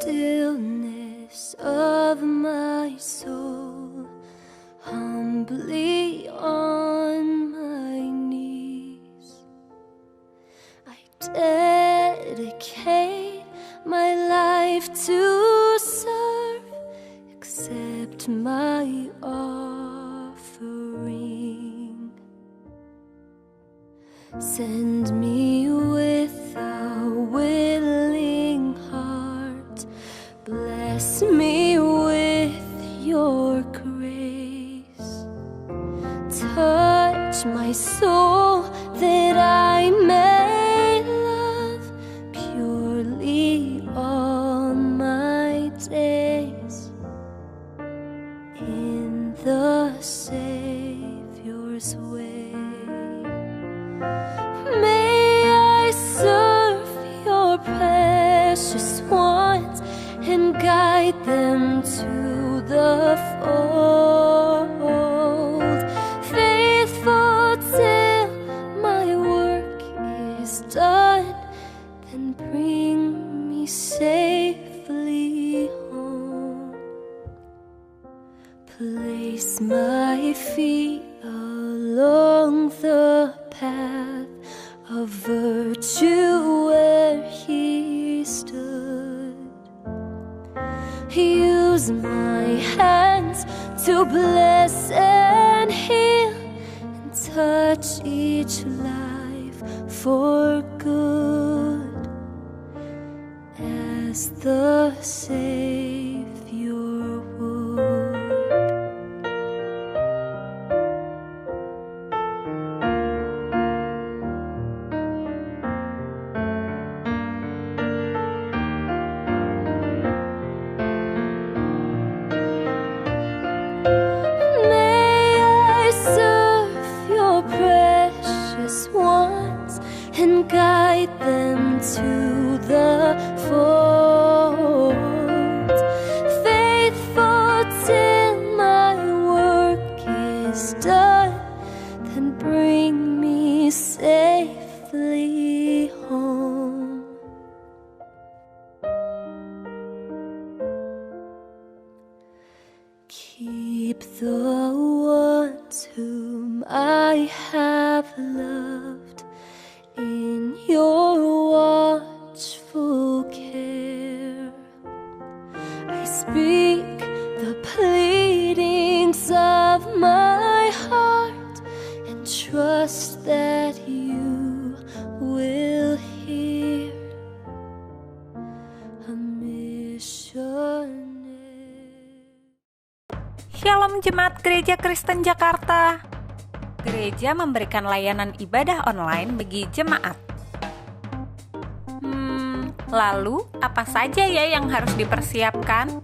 stillness of my soul, humbly on my knees, I dedicate my life to serve. Accept my offering. Send me with a willing heart. Bless me with your grace. Touch my soul that I may love purely all my days in the Savior's way. May I serve your precious ones and guide them to the fold, faithful till my work is done, then bring me safely home. Place my feet along the path of virtue where he stood. Use my hands to bless and heal, and touch each life for good, as the Savior would. And guide them to the fold, faithful till my work is done, then bring me safely home. Keep the ones whom I have loved in your watchful care. I speak the pleadings of my heart and trust that you will hear. A missionary. Shalom Jemaat Gereja Kristen Jakarta. Gereja memberikan layanan ibadah online bagi jemaat. Lalu apa saja ya yang harus dipersiapkan?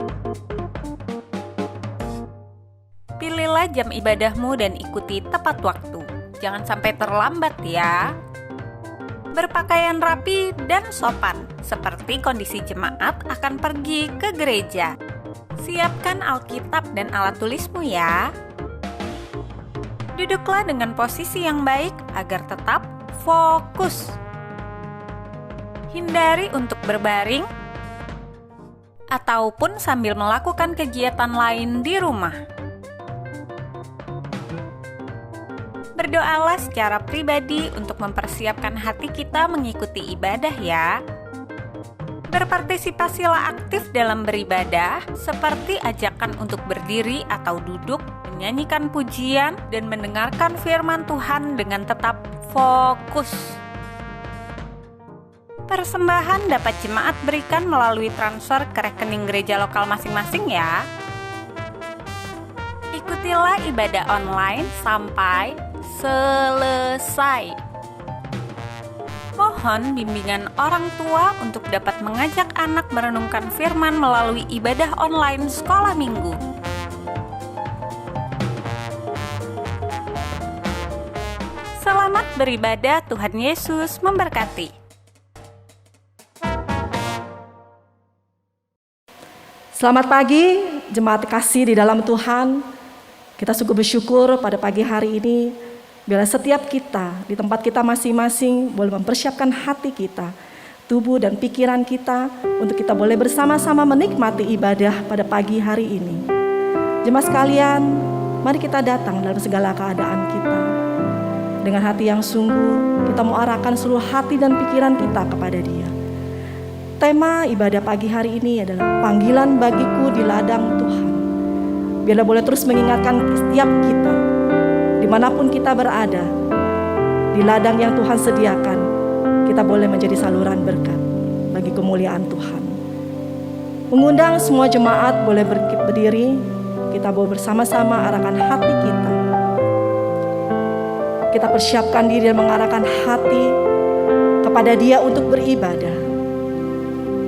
Pilihlah jam ibadahmu dan ikuti tepat waktu. Jangan sampai terlambat ya. Berpakaian rapi dan sopan, seperti kondisi jemaat akan pergi ke gereja. Siapkan Alkitab dan alat tulismu ya. Duduklah dengan posisi yang baik agar tetap fokus. Hindari untuk berbaring ataupun sambil melakukan kegiatan lain di rumah. Berdoalah secara pribadi untuk mempersiapkan hati kita mengikuti ibadah ya. Berpartisipasilah aktif dalam beribadah, seperti ajakan untuk berdiri atau duduk, menyanyikan pujian, dan mendengarkan firman Tuhan dengan tetap fokus. Persembahan dapat jemaat berikan melalui transfer ke rekening gereja lokal masing-masing ya. Ikutilah ibadah online sampai selesai. Mohon bimbingan orang tua untuk dapat mengajak anak merenungkan firman melalui ibadah online sekolah minggu. Selamat beribadah, Tuhan Yesus memberkati. Selamat pagi, jemaat kasih di dalam Tuhan. Kita sungguh bersyukur pada pagi hari ini bila setiap kita di tempat kita masing-masing boleh mempersiapkan hati kita tubuh dan pikiran kita untuk kita boleh bersama-sama menikmati ibadah pada pagi hari ini. Jemaat sekalian, mari kita datang dalam segala keadaan kita. Dengan hati yang sungguh, kita mau arahkan seluruh hati dan pikiran kita kepada Dia. Tema ibadah pagi hari ini adalah panggilan bagiku di ladang Tuhan. Biarlah boleh terus mengingatkan setiap kita, dimanapun kita berada, di ladang yang Tuhan sediakan, kita boleh menjadi saluran berkat bagi kemuliaan Tuhan. Mengundang semua jemaat boleh berdiri, kita boleh bersama-sama arahkan hati kita. Kita persiapkan diri dan mengarahkan hati kepada Dia untuk beribadah.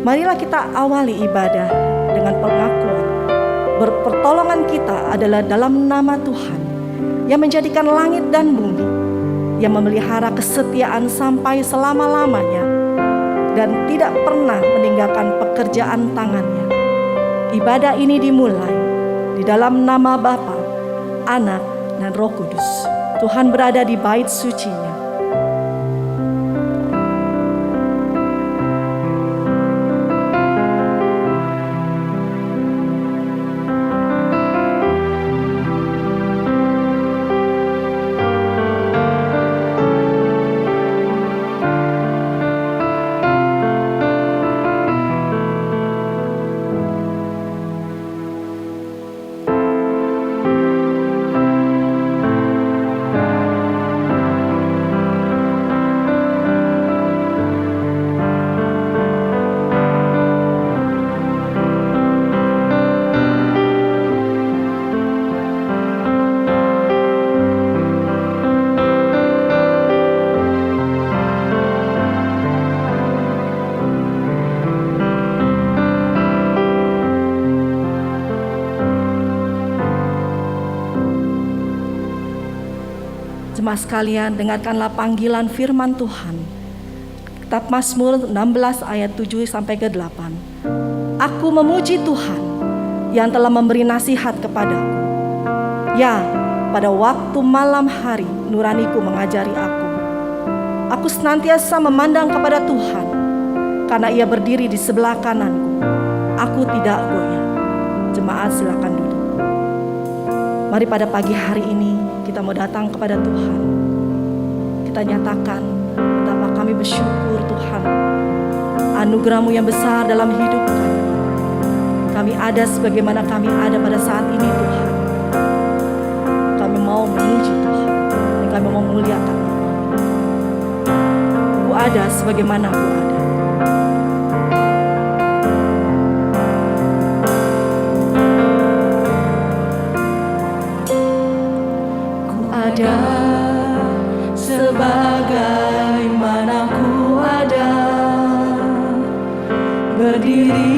Marilah kita awali ibadah dengan pengakuan. Pertolongan kita adalah dalam nama Tuhan yang menjadikan langit dan bumi, yang memelihara kesetiaan sampai selama-lamanya dan tidak pernah meninggalkan pekerjaan tangannya. Ibadah ini dimulai di dalam nama Bapa, Anak, dan Roh Kudus. Tuhan berada di bait suci-Nya. Jemaat sekalian, dengarkanlah panggilan firman Tuhan. Kitab Mazmur 16 ayat 7 sampai ke 8. Aku memuji Tuhan yang telah memberi nasihat kepadaku. Ya, pada waktu malam hari nuraniku mengajari aku. Aku senantiasa memandang kepada Tuhan, karena Ia berdiri di sebelah kananku. Aku tidak goyah. Jemaat silakan duduk. Mari pada pagi hari ini kita mau datang kepada Tuhan. Kita nyatakan betapa kami bersyukur Tuhan, anugerah-Mu yang besar dalam hidup kami. Kami ada sebagaimana kami ada pada saat ini Tuhan. Kami mau memuji Tuhan dan kami mau memuliakan Tuhan. Ku ada sebagaimana Ku ada. Ada sebagaimana Ku ada, berdiri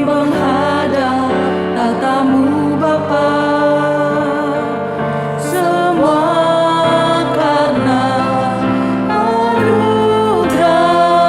menghadap tatamu Bapa. Semua karena anugerah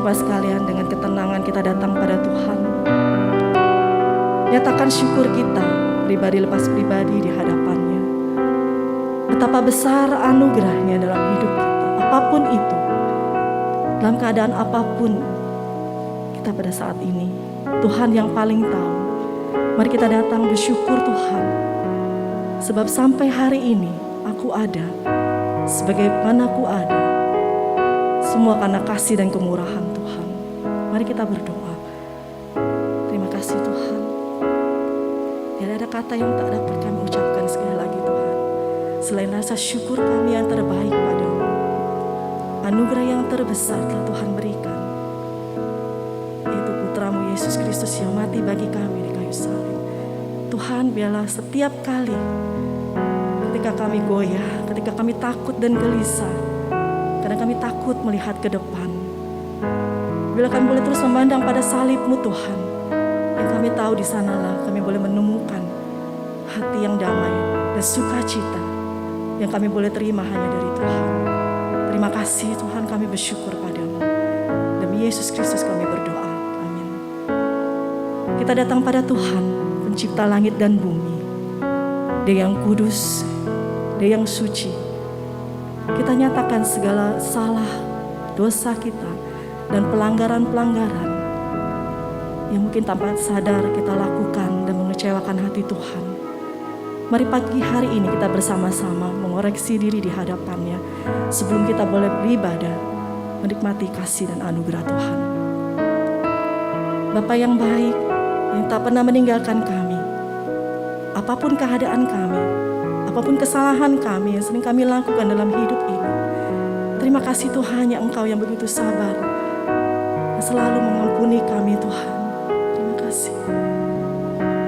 Jemaat sekalian, dengan ketenangan kita datang pada Tuhan. Nyatakan syukur kita, pribadi lepas pribadi di hadapannya. Betapa besar anugerahnya dalam hidup kita, apapun itu, dalam keadaan apapun kita pada saat ini. Tuhan yang paling tahu. Mari kita datang bersyukur Tuhan. Sebab sampai hari ini aku ada, sebagaimana aku ada. Semua karena kasih dan kemurahan Tuhan. Mari kita berdoa. Terima kasih Tuhan. Tidak ada kata yang tak dapat kami ucapkan sekali lagi Tuhan, selain rasa syukur kami yang terbaik padamu. Anugerah yang terbesar telah Tuhan berikan, yaitu Putramu Yesus Kristus yang mati bagi kami di kayu salib. Tuhan, biarlah setiap kali ketika kami goyah, ketika kami takut dan gelisah, karena kami takut melihat ke depan, bila kami boleh terus memandang pada salib-Mu Tuhan, yang kami tahu di sanalah kami boleh menemukan hati yang damai dan sukacita yang kami boleh terima hanya dari Tuhan. Terima kasih Tuhan, kami bersyukur padamu. Demi Yesus Kristus kami berdoa. Amin. Kita datang pada Tuhan, pencipta langit dan bumi, Dia yang kudus, Dia yang suci. Kita nyatakan segala salah, dosa kita, dan pelanggaran-pelanggaran yang mungkin tanpa sadar kita lakukan dan mengecewakan hati Tuhan. Mari pagi hari ini kita bersama-sama mengoreksi diri di hadapannya sebelum kita boleh beribadah, menikmati kasih dan anugerah Tuhan. Bapa yang baik, yang tak pernah meninggalkan kami, apapun keadaan kami, apapun kesalahan kami yang sering kami lakukan dalam hidup ini, terima kasih Tuhan, hanya Engkau yang begitu sabar dan selalu mengampuni kami Tuhan. Terima kasih.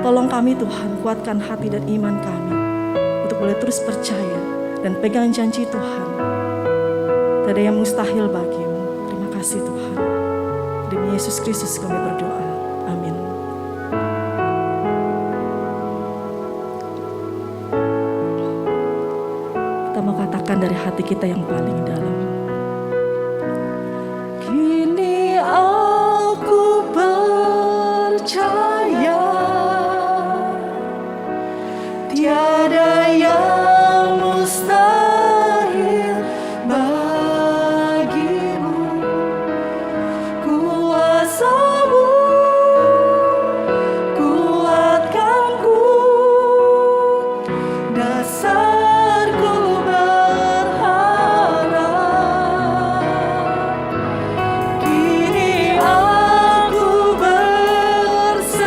Tolong kami Tuhan, kuatkan hati dan iman kami untuk boleh terus percaya dan pegang janji Tuhan. Tidak ada yang mustahil bagi-Mu. Terima kasih Tuhan. Demi Yesus Kristus kami berdoa. Amin. Kita mau katakan dari hati kita yang paling dalam. Kini aku percaya tiada yang mustahil bagi-Mu. Kuasa-Mu kuatkanku, dasarku berharap. Kini aku bersandar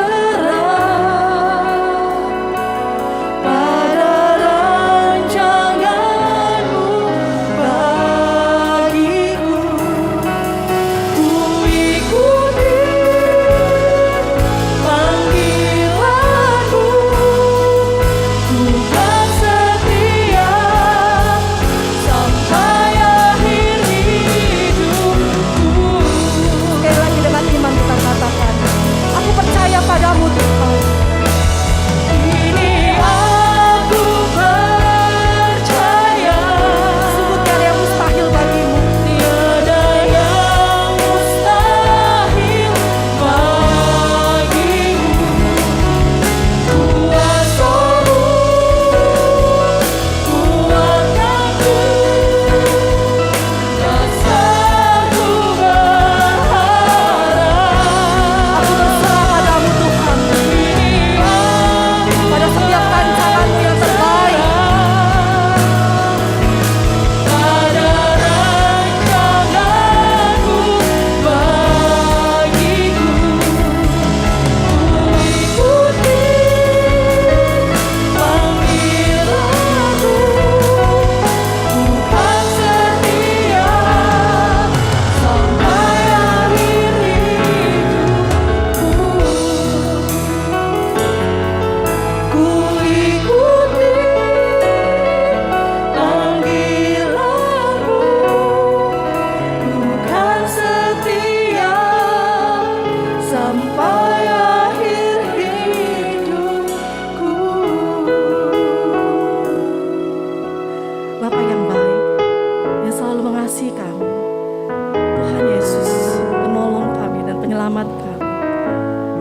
Selamat kami.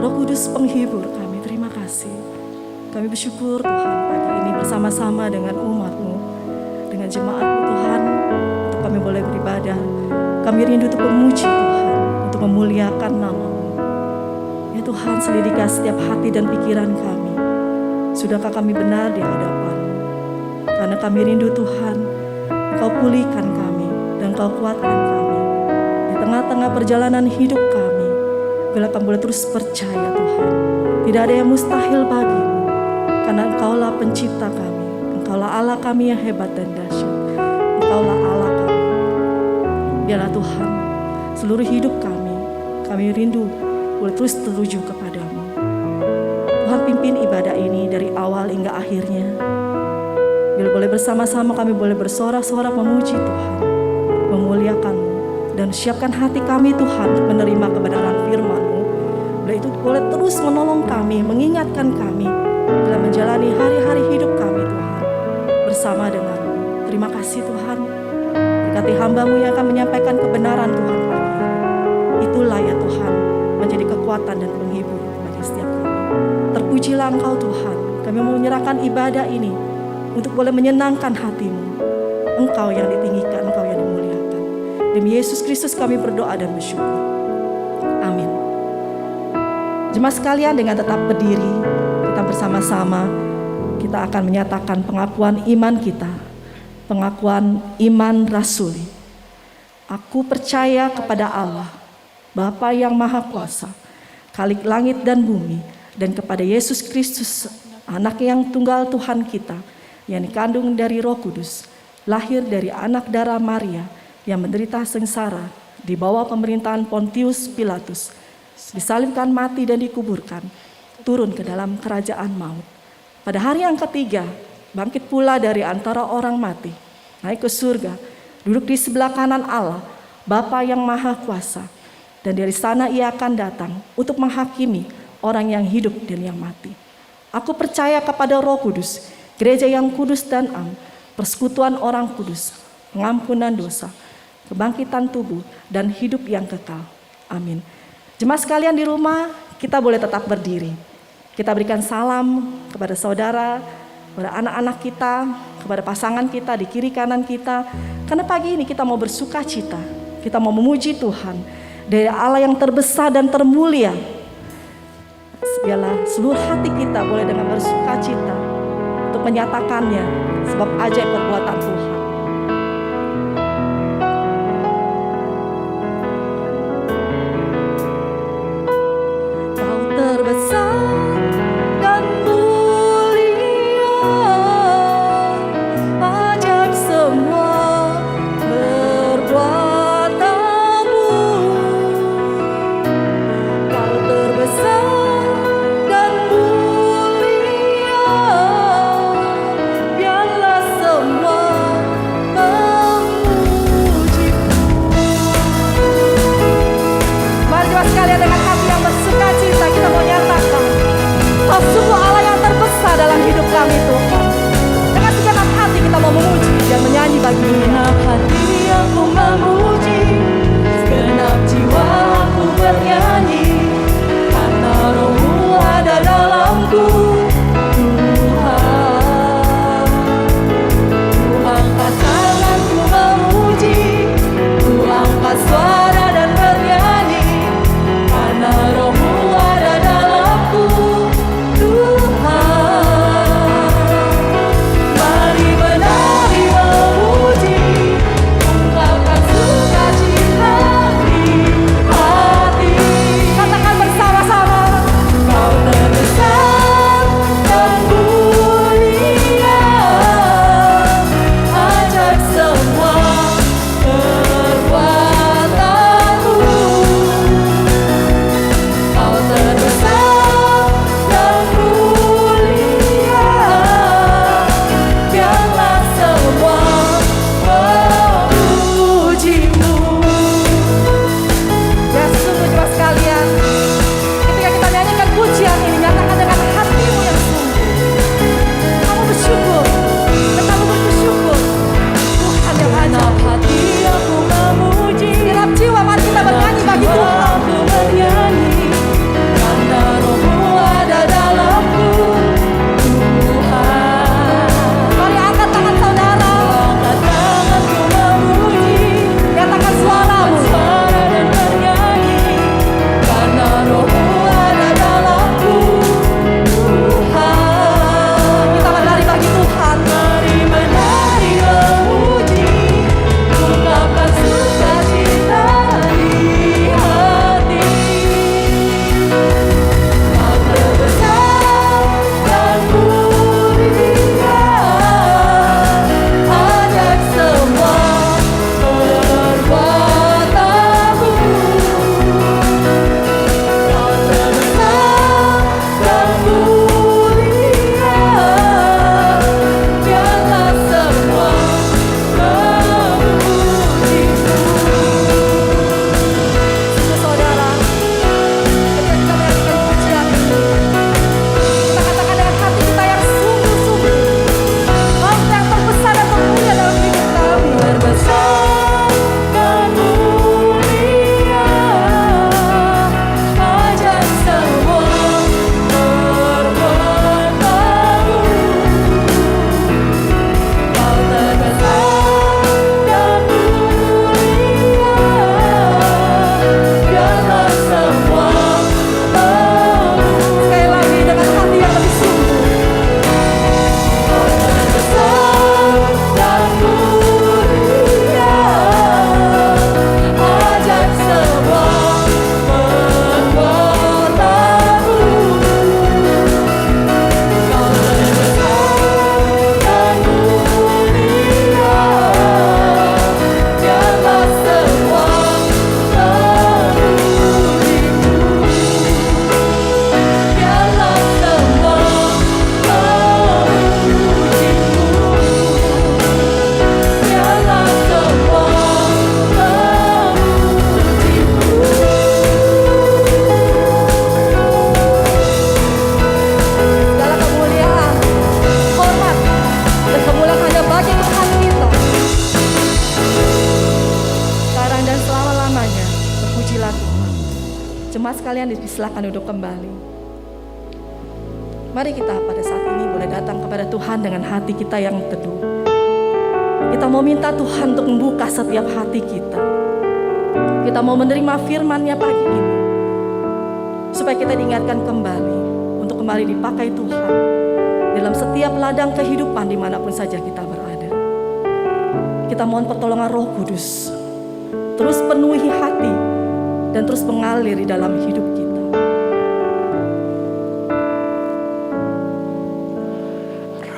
Roh Kudus penghibur kami, terima kasih. Kami bersyukur Tuhan pagi ini bersama-sama dengan umat-Mu, dengan jemaat-Mu Tuhan, untuk kami boleh beribadah. Kami rindu untuk memuji Tuhan, untuk memuliakan nama-Mu. Ya Tuhan, selidiki setiap hati dan pikiran kami. Sudahkah kami benar di hadapan-Mu? Karena kami rindu Tuhan, Engkau pulihkan kami dan Engkau kuatkan kami. Di tengah-tengah perjalanan hidup kami, bila kami boleh terus percaya Tuhan, tidak ada yang mustahil bagi-Mu. Karena Engkaulah pencipta kami, Engkaulah Allah kami yang hebat dan dahsyat. Engkaulah Allah kami. Biarlah Tuhan, seluruh hidup kami rindu boleh terus tertuju kepadamu. Tuhan, pimpin ibadah ini dari awal hingga akhirnya. Bila boleh bersama-sama kami boleh bersorak-sorak memuji Tuhan, memuliakan-Mu, dan siapkan hati kami Tuhan untuk menerima kebenaran firman-Mu. Bila itu boleh terus menolong kami, mengingatkan kami dalam menjalani hari-hari hidup kami Tuhan, bersama dengan-Mu. Terima kasih Tuhan. Berkati hamba-Mu yang akan menyampaikan kebenaran Tuhan pagi ini. Itulah ya Tuhan, menjadi kekuatan dan penghibur bagi setiap kami. Terpujilah Engkau Tuhan. Kami mau menyerahkan ibadah ini untuk boleh menyenangkan hati-Mu. Engkau yang ditinggikan, Engkau yang dimuliakan. Demi Yesus Kristus kami berdoa dan bersyukur. Amin. Jemaat sekalian, dengan tetap berdiri, kita bersama-sama kita akan menyatakan pengakuan iman kita. Pengakuan iman rasuli. Aku percaya kepada Allah, Bapa yang Maha Kuasa, Khalik langit dan bumi, dan kepada Yesus Kristus, Anak yang tunggal Tuhan kita, yang dikandung dari Roh Kudus, lahir dari anak darah Maria, yang menderita sengsara di bawah pemerintahan Pontius Pilatus, disalibkan, mati dan dikuburkan, turun ke dalam kerajaan maut. Pada hari yang ketiga, bangkit pula dari antara orang mati, naik ke surga, duduk di sebelah kanan Allah, Bapa yang Maha Kuasa, dan dari sana ia akan datang untuk menghakimi orang yang hidup dan yang mati. Aku percaya kepada Roh Kudus, gereja yang kudus dan am, persekutuan orang kudus, pengampunan dosa, kebangkitan tubuh, dan hidup yang kekal. Amin. Jemaat sekalian di rumah, kita boleh tetap berdiri. Kita berikan salam kepada saudara, kepada anak-anak kita, kepada pasangan kita di kiri kanan kita. Karena pagi ini kita mau bersuka cita, kita mau memuji Tuhan dari Allah yang terbesar dan termulia. Biarlah seluruh hati kita boleh dengan bersuka cita untuk menyatakannya, sebab ajaib perbuatan Tuhan. Kau terbesar dan mulia, ajaib semua perbuatan-Mu. Kau terbesar dan mulia, biarlah semua Jemaat sekalian disilakan duduk kembali. Mari kita pada saat ini boleh datang kepada Tuhan dengan hati kita yang teduh. Kita mau minta Tuhan untuk membuka setiap hati kita. Kita mau menerima firman-Nya pagi ini, supaya kita diingatkan kembali untuk kembali dipakai Tuhan dalam setiap ladang kehidupan dimanapun saja kita berada. Kita mohon pertolongan Roh Kudus, terus penuhi hati dan terus mengalir di dalam hidup kita.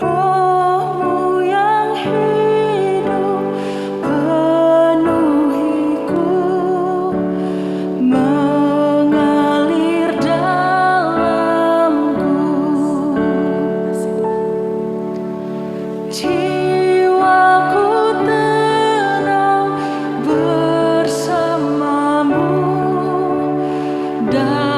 Roh-Mu yang hidup penuhiku, mengalir dalamku. Jiwaku tenang bersamamu dan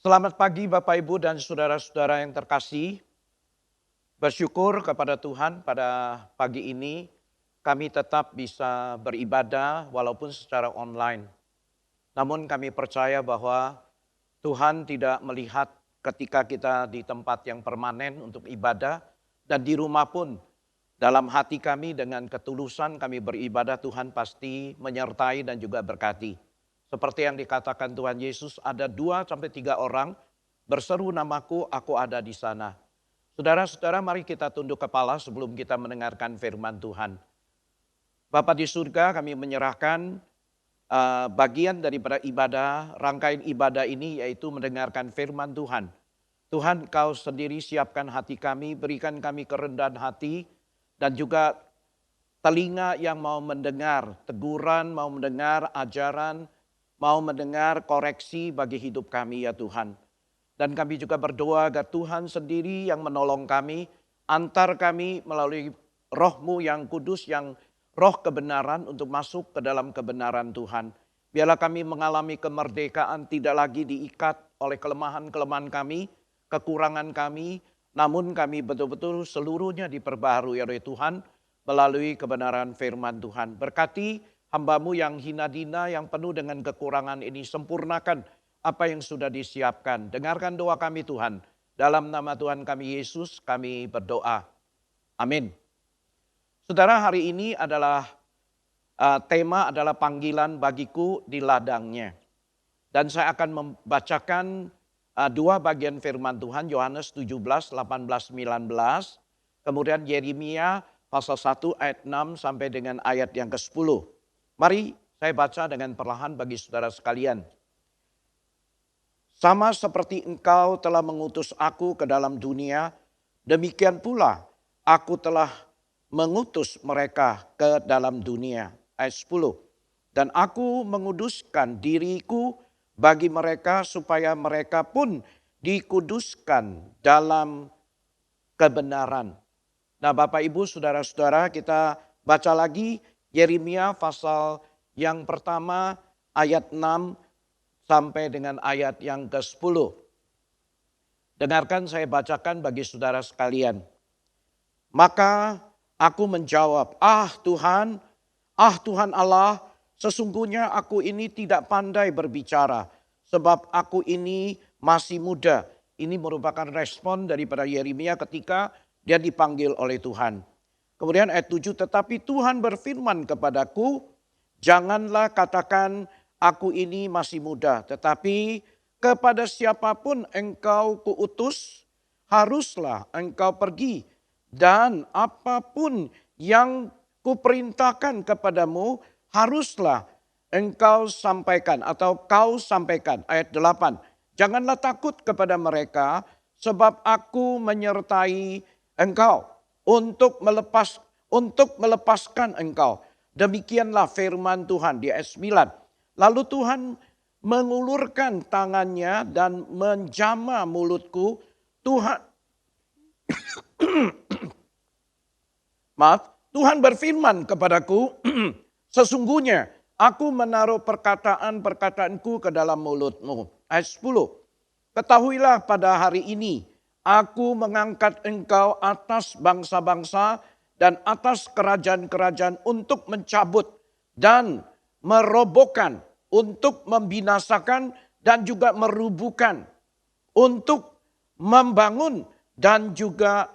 Selamat pagi Bapak Ibu dan saudara-saudara yang terkasih. Bersyukur kepada Tuhan pada pagi ini kami tetap bisa beribadah walaupun secara online. Namun kami percaya bahwa Tuhan tidak melihat ketika kita di tempat yang permanen untuk ibadah dan di rumah pun dalam hati kami dengan ketulusan kami beribadah, Tuhan pasti menyertai dan juga berkati. Seperti yang dikatakan Tuhan Yesus, ada 2-3 orang berseru namaku, aku ada di sana. Saudara-saudara, mari kita tunduk kepala sebelum kita mendengarkan firman Tuhan. Bapa di surga, kami menyerahkan bagian daripada ibadah, rangkaian ibadah ini yaitu mendengarkan firman Tuhan. Tuhan, Kau sendiri siapkan hati kami, berikan kami kerendahan hati dan juga telinga yang mau mendengar teguran, mau mendengar ajaran, mau mendengar koreksi bagi hidup kami ya Tuhan. Dan kami juga berdoa agar Tuhan sendiri yang menolong kami, antar kami melalui Roh-Mu yang kudus, yang roh kebenaran untuk masuk ke dalam kebenaran Tuhan. Biarlah kami mengalami kemerdekaan, tidak lagi diikat oleh kelemahan-kelemahan kami, kekurangan kami, namun kami betul-betul seluruhnya diperbaharui oleh Tuhan melalui kebenaran firman Tuhan. Berkati hamba-Mu yang hina dina, yang penuh dengan kekurangan ini, sempurnakan apa yang sudah disiapkan. Dengarkan doa kami Tuhan. Dalam nama Tuhan kami Yesus kami berdoa. Amin. Saudara, hari ini adalah tema adalah panggilan bagiku di ladangnya. Dan saya akan membacakan 2 bagian firman Tuhan, Yohanes 17, 18, 19. Kemudian Yeremia pasal 1 ayat 6 sampai dengan ayat yang ke-10. Mari saya baca dengan perlahan bagi saudara sekalian. Sama seperti engkau telah mengutus aku ke dalam dunia, demikian pula aku telah mengutus mereka ke dalam dunia. Ayat 10. Dan aku menguduskan diriku bagi mereka supaya mereka pun dikuduskan dalam kebenaran. Nah Bapak Ibu saudara-saudara, kita baca lagi Yeremia pasal yang pertama ayat 6 sampai dengan ayat yang ke-10. Dengarkan saya bacakan bagi saudara sekalian. Maka aku menjawab, ah Tuhan Allah, sesungguhnya aku ini tidak pandai berbicara, sebab aku ini masih muda. Ini merupakan respon daripada Yeremia ketika dia dipanggil oleh Tuhan. Kemudian ayat 7, tetapi Tuhan berfirman kepadaku, janganlah katakan aku ini masih muda, tetapi kepada siapapun engkau kuutus, haruslah engkau pergi. Dan apapun yang kuperintahkan kepadamu, haruslah engkau sampaikan atau kau sampaikan. Ayat 8, janganlah takut kepada mereka, sebab aku menyertai engkau untuk melepaskan engkau. Demikianlah firman Tuhan di ayat 9. Lalu Tuhan mengulurkan tangannya dan menjamah mulutku. Tuhan berfirman kepadaku, sesungguhnya aku menaruh perkataan-perkataanku ke dalam mulutmu. Ayat 10. Ketahuilah pada hari ini, aku mengangkat engkau atas bangsa-bangsa dan atas kerajaan-kerajaan untuk mencabut dan merobohkan, untuk membinasakan dan juga merubuhkan, untuk membangun dan juga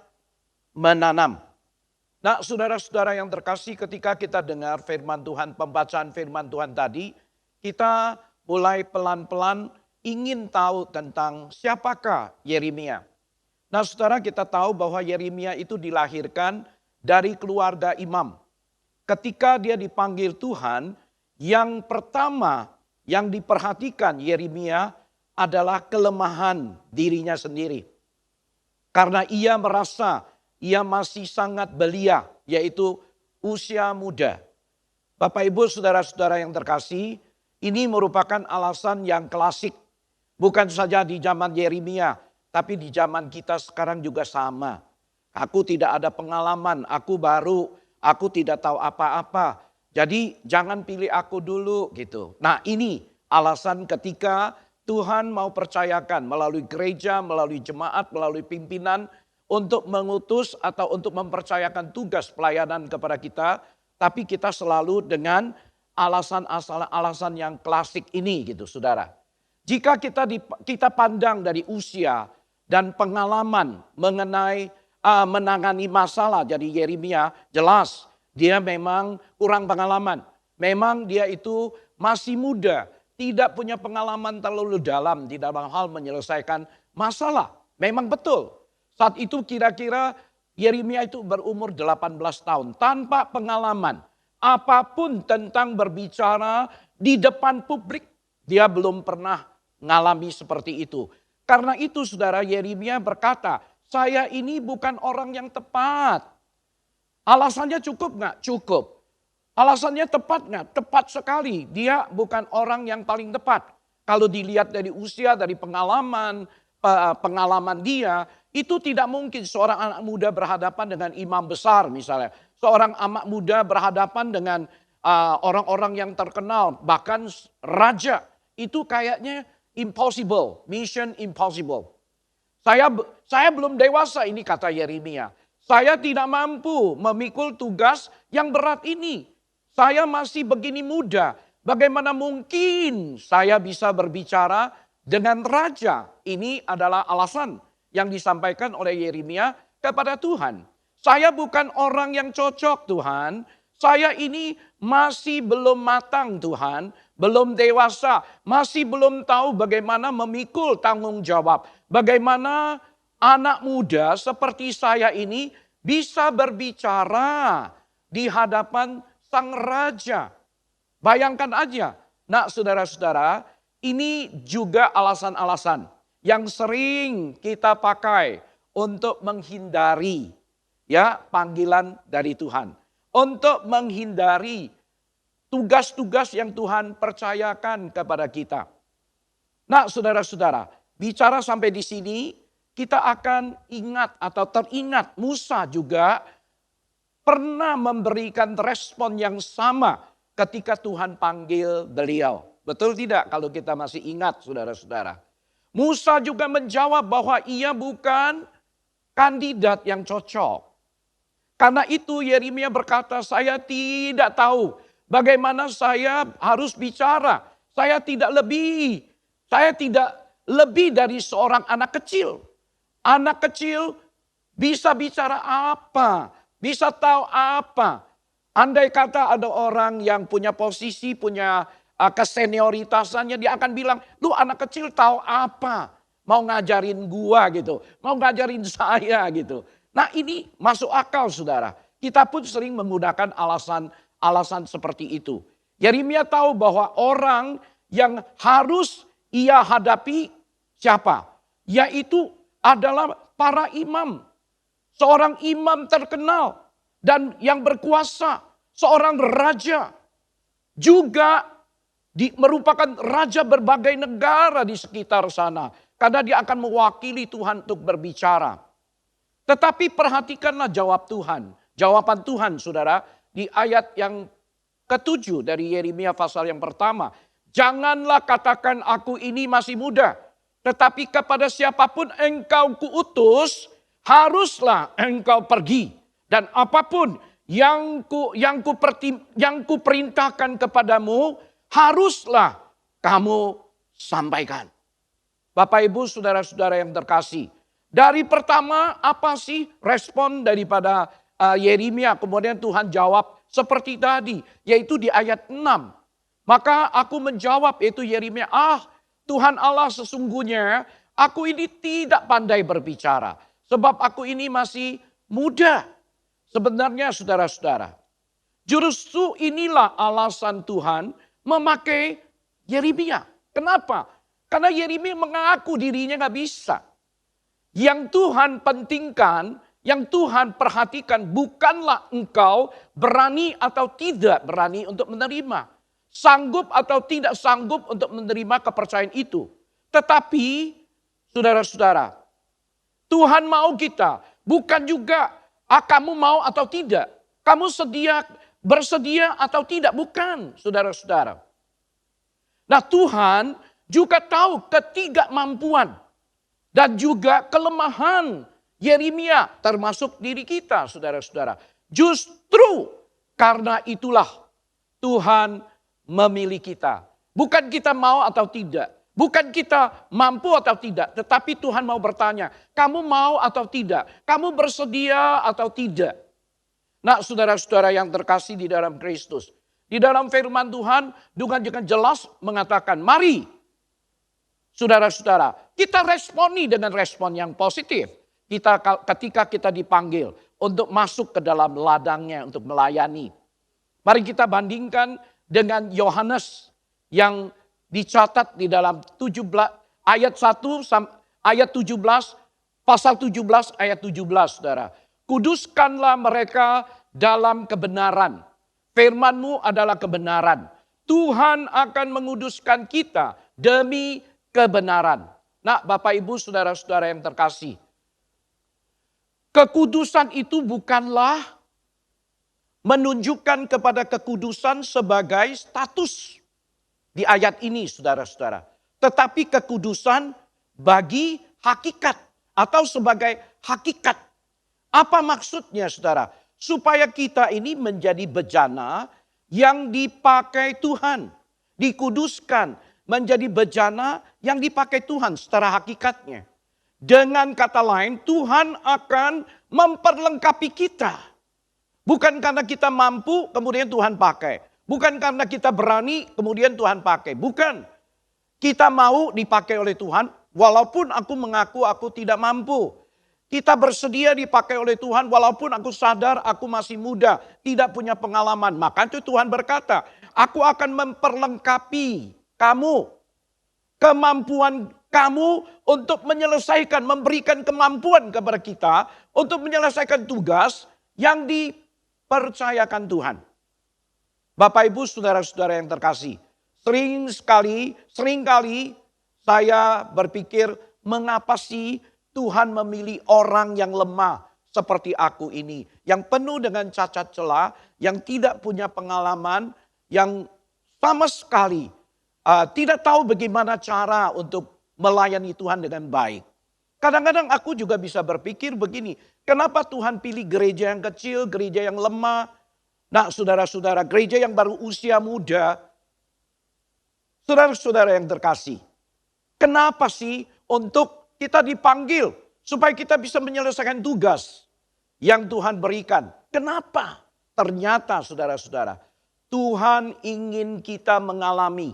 menanam. Nah saudara-saudara yang terkasih, ketika kita dengar firman Tuhan, pembacaan firman Tuhan tadi, kita mulai pelan-pelan ingin tahu tentang siapakah Yeremia. Nah saudara, kita tahu bahwa Yeremia itu dilahirkan dari keluarga imam. Ketika dia dipanggil Tuhan, yang pertama yang diperhatikan Yeremia adalah kelemahan dirinya sendiri. Karena ia merasa ia masih sangat belia, yaitu usia muda. Bapak Ibu saudara-saudara yang terkasih, ini merupakan alasan yang klasik. Bukan saja di zaman Yeremia, tapi di zaman kita sekarang juga sama. Aku tidak ada pengalaman, aku baru, aku tidak tahu apa-apa. Jadi jangan pilih aku dulu gitu. Nah ini alasan ketika Tuhan mau percayakan melalui gereja, melalui jemaat, melalui pimpinan untuk mengutus atau untuk mempercayakan tugas pelayanan kepada kita. Tapi kita selalu dengan alasan yang klasik ini gitu saudara. Jika kita pandang dari usia dan pengalaman mengenai menangani masalah. Jadi Yeremia jelas dia memang kurang pengalaman. Memang dia itu masih muda. Tidak punya pengalaman terlalu dalam di dalam hal menyelesaikan masalah. Memang betul. Saat itu kira-kira Yeremia itu berumur 18 tahun. Tanpa pengalaman apapun tentang berbicara di depan publik. Dia belum pernah mengalami seperti itu. Karena itu saudara, Yeremia berkata, saya ini bukan orang yang tepat. Alasannya cukup nggak? Cukup. Alasannya tepat nggak? Tepat sekali. Dia bukan orang yang paling tepat. Kalau dilihat dari usia, dari pengalaman dia, itu tidak mungkin seorang anak muda berhadapan dengan imam besar misalnya. Seorang anak muda berhadapan dengan orang-orang yang terkenal, bahkan raja. Itu kayaknya impossible, mission impossible. Saya belum dewasa ini kata Yeremia. Saya tidak mampu memikul tugas yang berat ini. Saya masih begini muda. Bagaimana mungkin saya bisa berbicara dengan raja? Ini adalah alasan yang disampaikan oleh Yeremia kepada Tuhan. Saya bukan orang yang cocok Tuhan. Saya ini masih belum matang Tuhan. Belum dewasa. Masih belum tahu bagaimana memikul tanggung jawab. Bagaimana anak muda seperti saya ini bisa berbicara di hadapan sang raja. Bayangkan aja. Nah saudara-saudara, ini juga alasan-alasan yang sering kita pakai untuk menghindari panggilan dari Tuhan. Untuk menghindari tugas-tugas yang Tuhan percayakan kepada kita. Nah saudara-saudara, bicara sampai di sini, kita akan ingat atau teringat Musa juga pernah memberikan respon yang sama ketika Tuhan panggil beliau. Betul tidak kalau kita masih ingat saudara-saudara? Musa juga menjawab bahwa ia bukan kandidat yang cocok. Karena itu Yeremia berkata, saya tidak tahu bagaimana saya harus bicara. Saya tidak lebih dari seorang anak kecil. Anak kecil bisa bicara apa? Bisa tahu apa? Andai kata ada orang yang punya posisi, punya kesenioritasannya, dia akan bilang, lu anak kecil tahu apa? Mau ngajarin gua gitu, mau ngajarin saya gitu. Nah ini masuk akal saudara. Kita pun sering menggunakan alasan seperti itu. Yeremia tahu bahwa orang yang harus ia hadapi siapa? Yaitu adalah para imam. Seorang imam terkenal dan yang berkuasa. Seorang raja. Juga merupakan raja berbagai negara di sekitar sana. Karena dia akan mewakili Tuhan untuk berbicara. Tetapi perhatikanlah jawab Tuhan. Jawaban Tuhan saudara di ayat yang ke-7 dari Yeremia pasal yang pertama. Janganlah katakan aku ini masih muda. Tetapi kepada siapapun engkau kuutus, haruslah engkau pergi. Dan apapun yang ku perintahkan kepadamu, haruslah kamu sampaikan. Bapak Ibu saudara-saudara yang terkasih. Dari pertama apa sih respon daripada Yeremia? Kemudian Tuhan jawab seperti tadi. Yaitu di ayat 6. Maka aku menjawab yaitu Yeremia. Tuhan Allah sesungguhnya aku ini tidak pandai berbicara. Sebab aku ini masih muda. Sebenarnya saudara-saudara. Justru inilah alasan Tuhan memakai Yeremia. Kenapa? Karena Yeremia mengaku dirinya gak bisa. Yang Tuhan pentingkan, yang Tuhan perhatikan bukanlah engkau berani atau tidak berani untuk menerima. Sanggup atau tidak sanggup untuk menerima kepercayaan itu. Tetapi saudara-saudara, Tuhan mau kita. Bukan juga kamu mau atau tidak. Kamu bersedia atau tidak. Bukan saudara-saudara. Nah Tuhan juga tahu ketidakmampuan dan juga kelemahan Yeremia termasuk diri kita, saudara-saudara. Justru karena itulah Tuhan memilih kita. Bukan kita mau atau tidak. Bukan kita mampu atau tidak. Tetapi Tuhan mau bertanya, kamu mau atau tidak? Kamu bersedia atau tidak? Nah, saudara-saudara yang terkasih di dalam Kristus. Di dalam firman Tuhan, Tuhan juga jelas mengatakan, mari saudara-saudara, kita responi dengan respon yang positif. Ketika kita dipanggil untuk masuk ke dalam ladangnya untuk melayani. Mari kita bandingkan dengan Yohanes yang dicatat di dalam 17 ayat 1 ayat 17 pasal 17 ayat 17 Saudara. Kuduskanlah mereka dalam kebenaran. Firman-Mu adalah kebenaran. Tuhan akan menguduskan kita demi kebenaran. Nah, Bapak Ibu saudara-saudara yang terkasih. Kekudusan itu bukanlah menunjukkan kepada kekudusan sebagai status di ayat ini saudara-saudara. Tetapi kekudusan bagi hakikat atau sebagai hakikat. Apa maksudnya saudara? Supaya kita ini menjadi bejana yang dipakai Tuhan. Dikuduskan menjadi bejana yang dipakai Tuhan secara hakikatnya. Dengan kata lain Tuhan akan memperlengkapi kita. Bukan karena kita mampu kemudian Tuhan pakai. Bukan karena kita berani kemudian Tuhan pakai. Bukan. Kita mau dipakai oleh Tuhan walaupun aku mengaku aku tidak mampu. Kita bersedia dipakai oleh Tuhan walaupun aku sadar aku masih muda. Tidak punya pengalaman. Maka itu Tuhan berkata, aku akan memperlengkapi kamu. Kemampuan kamu untuk menyelesaikan, memberikan kemampuan kepada kita. Untuk menyelesaikan tugas yang dipercayakan Tuhan. Bapak Ibu saudara-saudara yang terkasih. Seringkali saya berpikir mengapa sih Tuhan memilih orang yang lemah seperti aku ini. Yang penuh dengan cacat celah, yang tidak punya pengalaman, yang sama sekali tidak tahu bagaimana cara untuk melayani Tuhan dengan baik. Kadang-kadang aku juga bisa berpikir begini, kenapa Tuhan pilih gereja yang kecil, gereja yang lemah. Nah saudara-saudara, gereja yang baru usia muda. Saudara-saudara yang terkasih. Kenapa sih untuk kita dipanggil supaya kita bisa menyelesaikan tugas yang Tuhan berikan. Kenapa? Ternyata saudara-saudara, Tuhan ingin kita mengalami.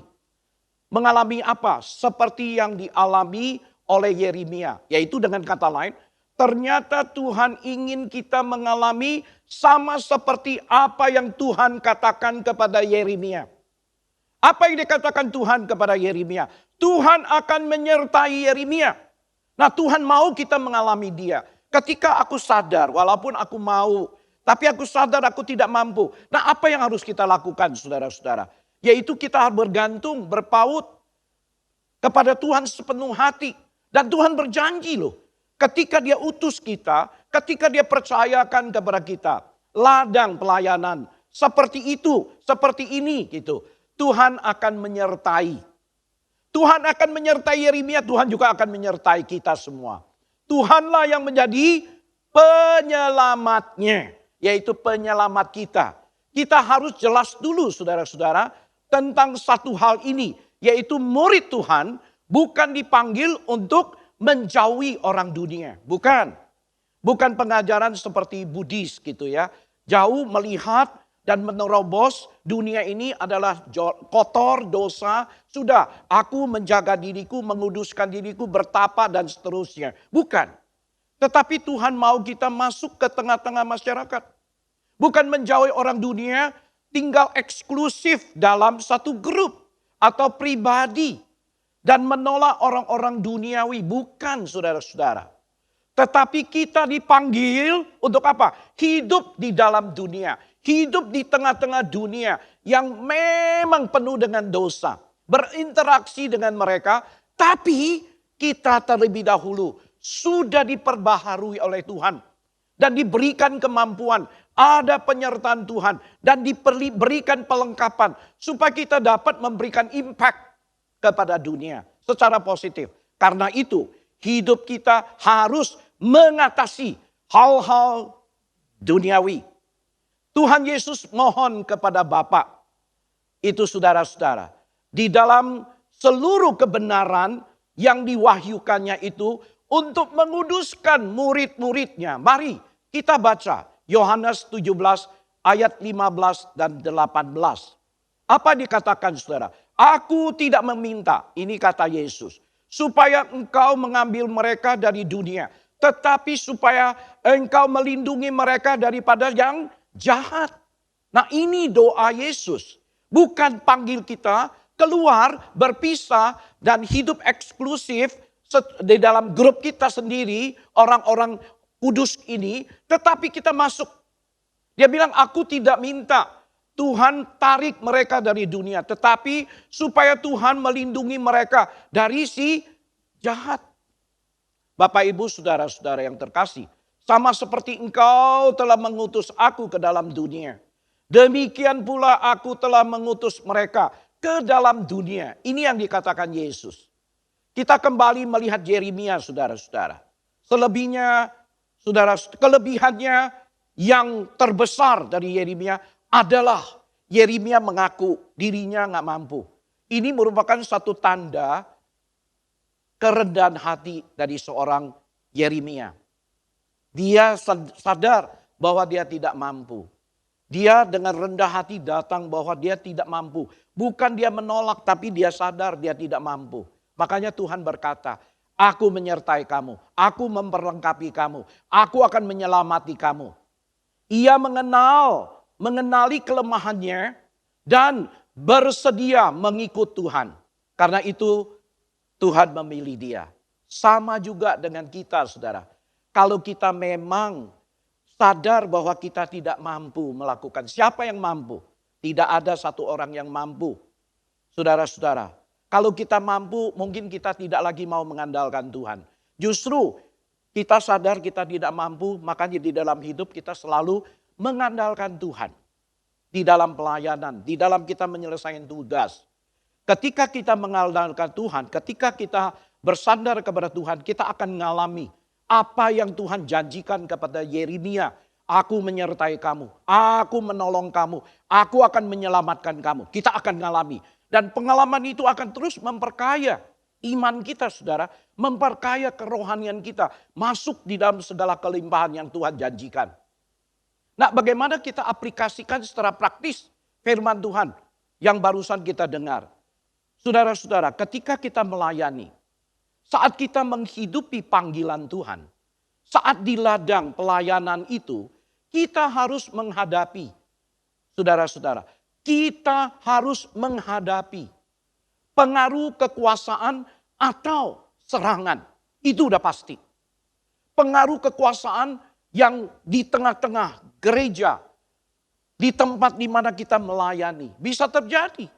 Mengalami apa? Seperti yang dialami oleh Yeremia. Yaitu dengan kata lain, ternyata Tuhan ingin kita mengalami sama seperti apa yang Tuhan katakan kepada Yeremia. Apa yang dikatakan Tuhan kepada Yeremia? Tuhan akan menyertai Yeremia. Nah Tuhan mau kita mengalami dia. Ketika aku sadar, walaupun aku mau, tapi aku sadar aku tidak mampu. Nah apa yang harus kita lakukan saudara-saudara? Yaitu kita harus bergantung, berpaut kepada Tuhan sepenuh hati. Dan Tuhan berjanji loh, ketika dia utus kita, ketika dia percayakan kepada kita, ladang pelayanan, seperti itu, seperti ini gitu. Tuhan akan menyertai. Tuhan akan menyertai Yeremia, Tuhan juga akan menyertai kita semua. Tuhanlah yang menjadi penyelamatnya, yaitu penyelamat kita. Kita harus jelas dulu saudara-saudara tentang satu hal ini, yaitu murid Tuhan bukan dipanggil untuk menjauhi orang dunia. Bukan. Bukan pengajaran seperti Buddhis gitu ya. Jauh melihat dan menerobos dunia ini adalah kotor, dosa. Sudah aku menjaga diriku, menguduskan diriku, bertapa dan seterusnya. Bukan. Tetapi Tuhan mau kita masuk ke tengah-tengah masyarakat. Bukan menjauhi orang dunia, tinggal eksklusif dalam satu grup atau pribadi. Dan menolak orang-orang duniawi. Bukan saudara-saudara. Tetapi kita dipanggil untuk apa? Hidup di dalam dunia. Hidup di tengah-tengah dunia yang memang penuh dengan dosa. Berinteraksi dengan mereka. Tapi kita terlebih dahulu sudah diperbaharui oleh Tuhan. Dan diberikan kemampuan. Ada penyertaan Tuhan. Dan diberikan pelengkapan. Supaya kita dapat memberikan impact kepada dunia secara positif. Karena itu hidup kita harus mengatasi hal-hal duniawi. Tuhan Yesus mohon kepada Bapa, itu saudara-saudara, di dalam seluruh kebenaran yang diwahyukannya itu untuk menguduskan murid-muridnya. Mari kita baca Yohanes 17 ayat 15 dan 18. Apa dikatakan saudara? Aku tidak meminta, ini kata Yesus, supaya engkau mengambil mereka dari dunia, tetapi supaya engkau melindungi mereka daripada yang jahat. Nah, ini doa Yesus. Bukan panggil kita keluar, berpisah, dan hidup eksklusif di dalam grup kita sendiri, orang-orang kudus ini, tetapi kita masuk. Dia bilang, aku tidak minta Tuhan tarik mereka dari dunia, tetapi supaya Tuhan melindungi mereka dari si jahat. Bapak, Ibu, saudara-saudara yang terkasih, sama seperti engkau telah mengutus aku ke dalam dunia, demikian pula aku telah mengutus mereka ke dalam dunia. Ini yang dikatakan Yesus. Kita kembali melihat Yeremia, saudara-saudara. Selebihnya, saudara, kelebihannya yang terbesar dari Yeremia adalah Yeremia mengaku dirinya nggak mampu. Ini merupakan satu tanda kerendahan hati dari seorang Yeremia. Dia sadar bahwa dia tidak mampu. Dia dengan rendah hati datang bahwa dia tidak mampu. Bukan dia menolak, tapi dia sadar dia tidak mampu. Makanya Tuhan berkata, aku menyertai kamu, aku memperlengkapi kamu, aku akan menyelamati kamu. Ia mengenali kelemahannya dan bersedia mengikut Tuhan. Karena itu Tuhan memilih dia. Sama juga dengan kita, saudara. Kalau kita memang sadar bahwa kita tidak mampu melakukan. Siapa yang mampu? Tidak ada satu orang yang mampu. Saudara-saudara, kalau kita mampu mungkin kita tidak lagi mau mengandalkan Tuhan. Justru kita sadar kita tidak mampu, makanya di dalam hidup kita selalu mengandalkan Tuhan. Di dalam pelayanan, di dalam kita menyelesaikan tugas. Ketika kita mengandalkan Tuhan, ketika kita bersandar kepada Tuhan, kita akan mengalami apa yang Tuhan janjikan kepada Yeremia. Aku menyertai kamu, aku menolong kamu, aku akan menyelamatkan kamu. Kita akan mengalami. Dan pengalaman itu akan terus memperkaya iman kita, saudara. Memperkaya kerohanian kita. Masuk di dalam segala kelimpahan yang Tuhan janjikan. Nah, bagaimana kita aplikasikan secara praktis firman Tuhan yang barusan kita dengar. Saudara-saudara, ketika kita melayani, saat kita menghidupi panggilan Tuhan, saat di ladang pelayanan itu, kita harus menghadapi, saudara-saudara, kita harus menghadapi pengaruh kekuasaan atau serangan. Itu udah pasti. Pengaruh kekuasaan yang di tengah-tengah gereja, di tempat di mana kita melayani, bisa terjadi.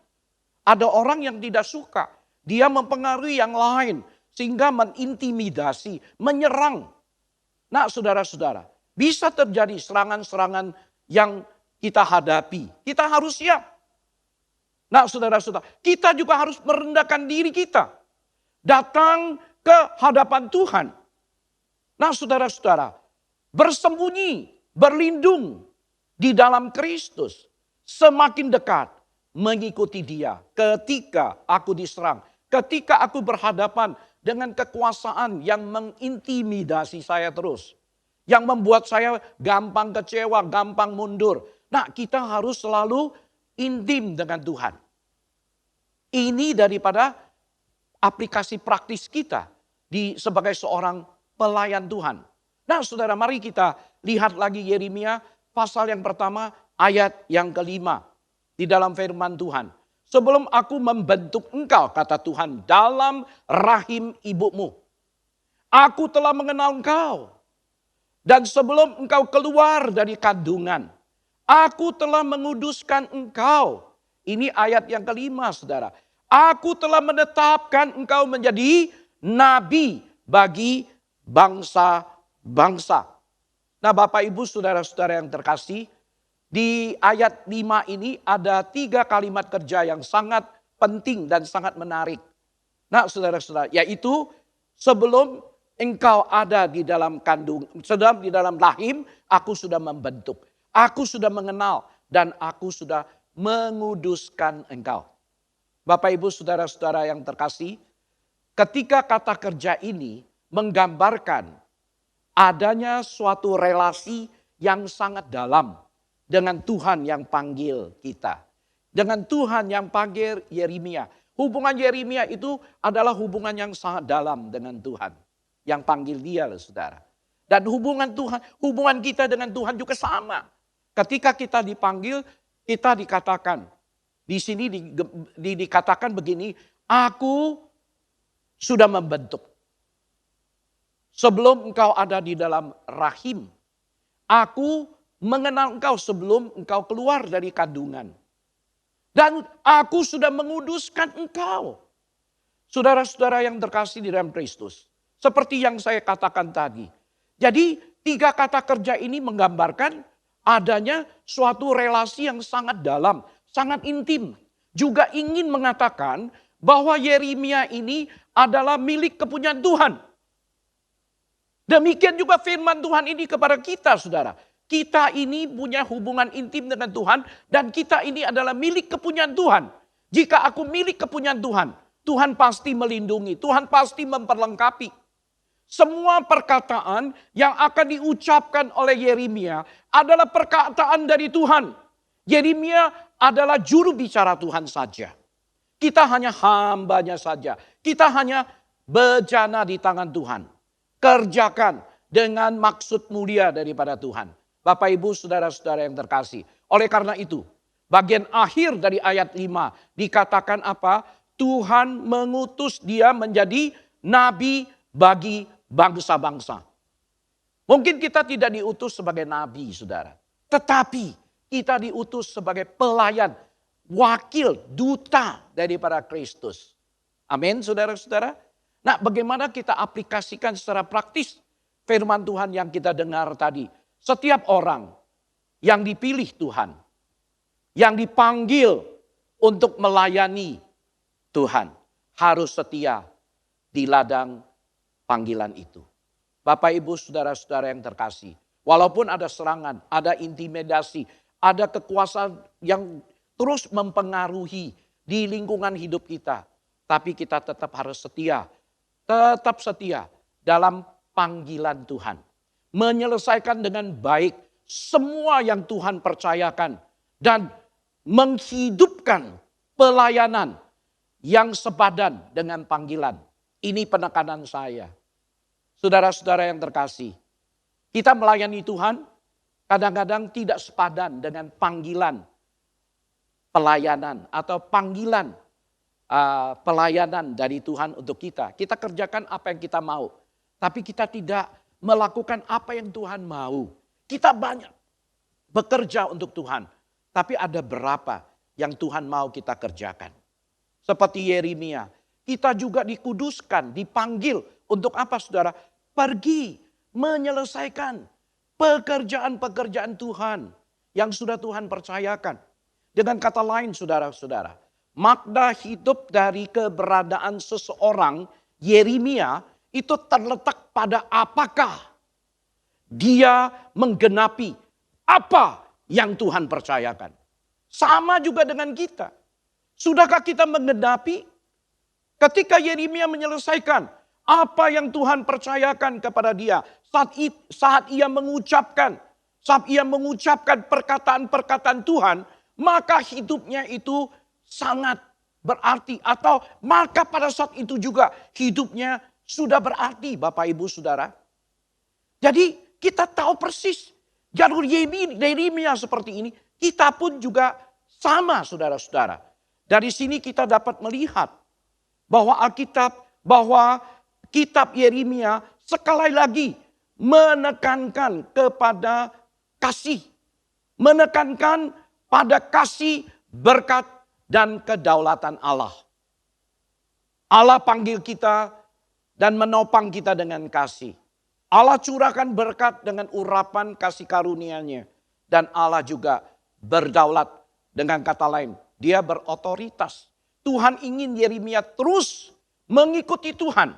Ada orang yang tidak suka, dia mempengaruhi yang lain, sehingga menintimidasi, menyerang. Nah, saudara-saudara, bisa terjadi serangan-serangan yang kita hadapi. Kita harus siap. Nah, saudara-saudara, kita juga harus merendahkan diri kita. Datang ke hadapan Tuhan. Nah, saudara-saudara, bersembunyi, berlindung di dalam Kristus. Semakin dekat mengikuti Dia. Ketika aku diserang, ketika aku berhadapan dengan kekuasaan yang mengintimidasi saya terus. Yang membuat saya gampang kecewa, gampang mundur. Nah, kita harus selalu intim dengan Tuhan. Ini daripada aplikasi praktis kita sebagai seorang pelayan Tuhan. Nah, saudara, mari kita lihat lagi Yeremia pasal yang pertama ayat yang kelima. Di dalam firman Tuhan. Sebelum aku membentuk engkau, kata Tuhan, dalam rahim ibumu. Aku telah mengenal engkau. Dan sebelum engkau keluar dari kandungan, aku telah menguduskan engkau. Ini ayat yang kelima, saudara. Aku telah menetapkan engkau menjadi nabi bagi bangsa-bangsa. Nah, Bapak, Ibu, saudara-saudara yang terkasih, di ayat 5 ini ada 3 kalimat kerja yang sangat penting dan sangat menarik. Nah saudara-saudara, yaitu sebelum engkau ada di dalam kandung, sedang di dalam rahim, aku sudah membentuk. Aku sudah mengenal dan aku sudah menguduskan engkau. Bapak Ibu saudara-saudara yang terkasih, ketika kata kerja ini menggambarkan adanya suatu relasi yang sangat dalam dengan Tuhan yang panggil kita. Dengan Tuhan yang panggil Yeremia. Hubungan Yeremia itu adalah hubungan yang sangat dalam dengan Tuhan. Yang panggil dia loh saudara. Dan hubungan kita dengan Tuhan juga sama. Ketika kita dipanggil, kita dikatakan. Di sini dikatakan begini, aku sudah membentuk. Sebelum engkau ada di dalam rahim, aku mengenal engkau sebelum engkau keluar dari kandungan. Dan aku sudah menguduskan engkau. Saudara-saudara yang terkasih di dalam Kristus. Seperti yang saya katakan tadi. Jadi 3 kata kerja ini menggambarkan adanya suatu relasi yang sangat dalam, sangat intim. Juga ingin mengatakan bahwa Yeremia ini adalah milik kepunyaan Tuhan. Demikian juga firman Tuhan ini kepada kita saudara. Kita ini punya hubungan intim dengan Tuhan dan kita ini adalah milik kepunyaan Tuhan. Jika aku milik kepunyaan Tuhan, Tuhan pasti melindungi, Tuhan pasti memperlengkapi. Semua perkataan yang akan diucapkan oleh Yeremia adalah perkataan dari Tuhan. Yeremia adalah juru bicara Tuhan saja. Kita hanya hambanya saja. Kita hanya bejana di tangan Tuhan. Kerjakan dengan maksud mulia daripada Tuhan. Bapak Ibu saudara-saudara yang terkasih. Oleh karena itu bagian akhir dari ayat 5 dikatakan apa? Tuhan mengutus dia menjadi nabi bagi bangsa-bangsa. Mungkin kita tidak diutus sebagai nabi saudara. Tetapi kita diutus sebagai pelayan, wakil, duta daripada Kristus. Amin saudara-saudara. Nah bagaimana kita aplikasikan secara praktis firman Tuhan yang kita dengar tadi. Setiap orang yang dipilih Tuhan, yang dipanggil untuk melayani Tuhan, harus setia di ladang panggilan itu. Bapak Ibu saudara-saudara yang terkasih, walaupun ada serangan, ada intimidasi, ada kekuasaan yang terus mempengaruhi di lingkungan hidup kita. Tapi kita tetap harus setia, dalam panggilan Tuhan. Menyelesaikan dengan baik semua yang Tuhan percayakan. Dan menghidupkan pelayanan yang sepadan dengan panggilan. Ini penekanan saya. Saudara-saudara yang terkasih. Kita melayani Tuhan kadang-kadang tidak sepadan dengan panggilan pelayanan atau panggilan pelayanan dari Tuhan untuk kita. Kita kerjakan apa yang kita mau. Tapi kita tidak melakukan apa yang Tuhan mau. Kita banyak bekerja untuk Tuhan. Tapi ada berapa yang Tuhan mau kita kerjakan. Seperti Yeremia. Kita juga dikuduskan, dipanggil. Untuk apa saudara? Pergi menyelesaikan pekerjaan-pekerjaan Tuhan. Yang sudah Tuhan percayakan. Dengan kata lain saudara-saudara. Makna hidup dari keberadaan seseorang Yeremia itu terletak pada apakah dia menggenapi apa yang Tuhan percayakan. Sama juga dengan kita. Sudahkah kita menggenapi ketika Yeremia menyelesaikan apa yang Tuhan percayakan kepada dia. Saat ia mengucapkan perkataan-perkataan Tuhan, maka hidupnya itu sangat berarti. Atau maka pada saat itu juga hidupnya sudah berarti Bapak Ibu Saudara. Jadi kita tahu persis jalur Yeremia seperti ini. Kita pun juga sama saudara-saudara. Dari sini kita dapat melihat bahwa kitab Yeremia sekali lagi menekankan kepada kasih. Menekankan pada kasih, berkat dan kedaulatan Allah. Allah panggil kita dan menopang kita dengan kasih. Allah curahkan berkat dengan urapan kasih karunia-Nya. Dan Allah juga berdaulat. Dengan kata lain, dia berotoritas. Tuhan ingin Yeremia terus mengikuti Tuhan.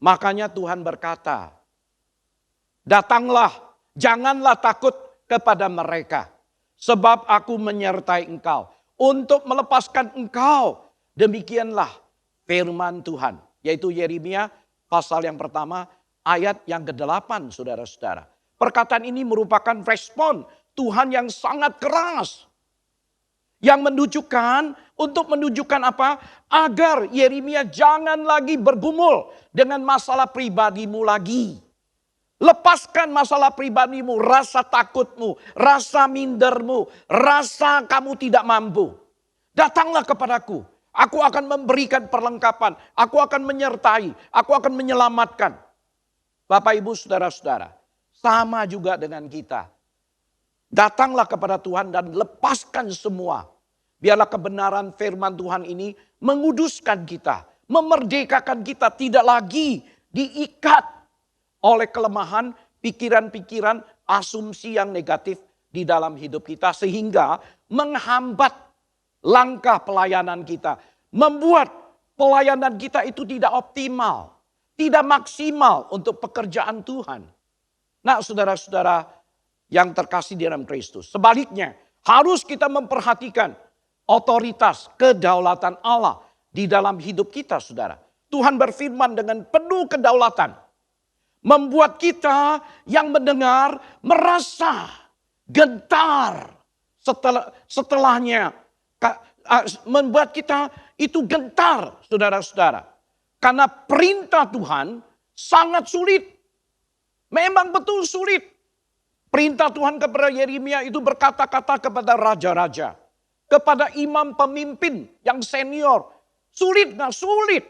Makanya Tuhan berkata, datanglah, janganlah takut kepada mereka. Sebab aku menyertai engkau untuk melepaskan engkau. Demikianlah firman Tuhan. Yaitu Yeremia pasal yang pertama ayat yang ke-8 saudara-saudara. Perkataan ini merupakan respon Tuhan yang sangat keras. Yang menunjukkan apa? Agar Yeremia jangan lagi bergumul dengan masalah pribadimu lagi. Lepaskan masalah pribadimu, rasa takutmu, rasa mindermu, rasa kamu tidak mampu. Datanglah kepadaku, aku akan memberikan perlengkapan, aku akan menyertai, aku akan menyelamatkan. Bapak Ibu saudara-saudara, sama juga dengan kita. Datanglah kepada Tuhan dan lepaskan semua. Biarlah kebenaran firman Tuhan ini menguduskan kita, memerdekakan kita, tidak lagi diikat oleh kelemahan, pikiran-pikiran, asumsi yang negatif di dalam hidup kita. Sehingga menghambat langkah pelayanan kita. Membuat pelayanan kita itu tidak optimal. Tidak maksimal untuk pekerjaan Tuhan. Nah saudara-saudara yang terkasih di dalam Kristus. Sebaliknya harus kita memperhatikan otoritas, kedaulatan Allah di dalam hidup kita saudara. Tuhan berfirman dengan penuh kedaulatan. Membuat kita yang mendengar merasa gentar setelahnya. Membuat kita itu gentar saudara-saudara. Karena perintah Tuhan sangat sulit. Memang betul sulit. Perintah Tuhan kepada Yeremia itu berkata-kata kepada raja-raja. Kepada imam pemimpin yang senior. Sulit nggak? Sulit.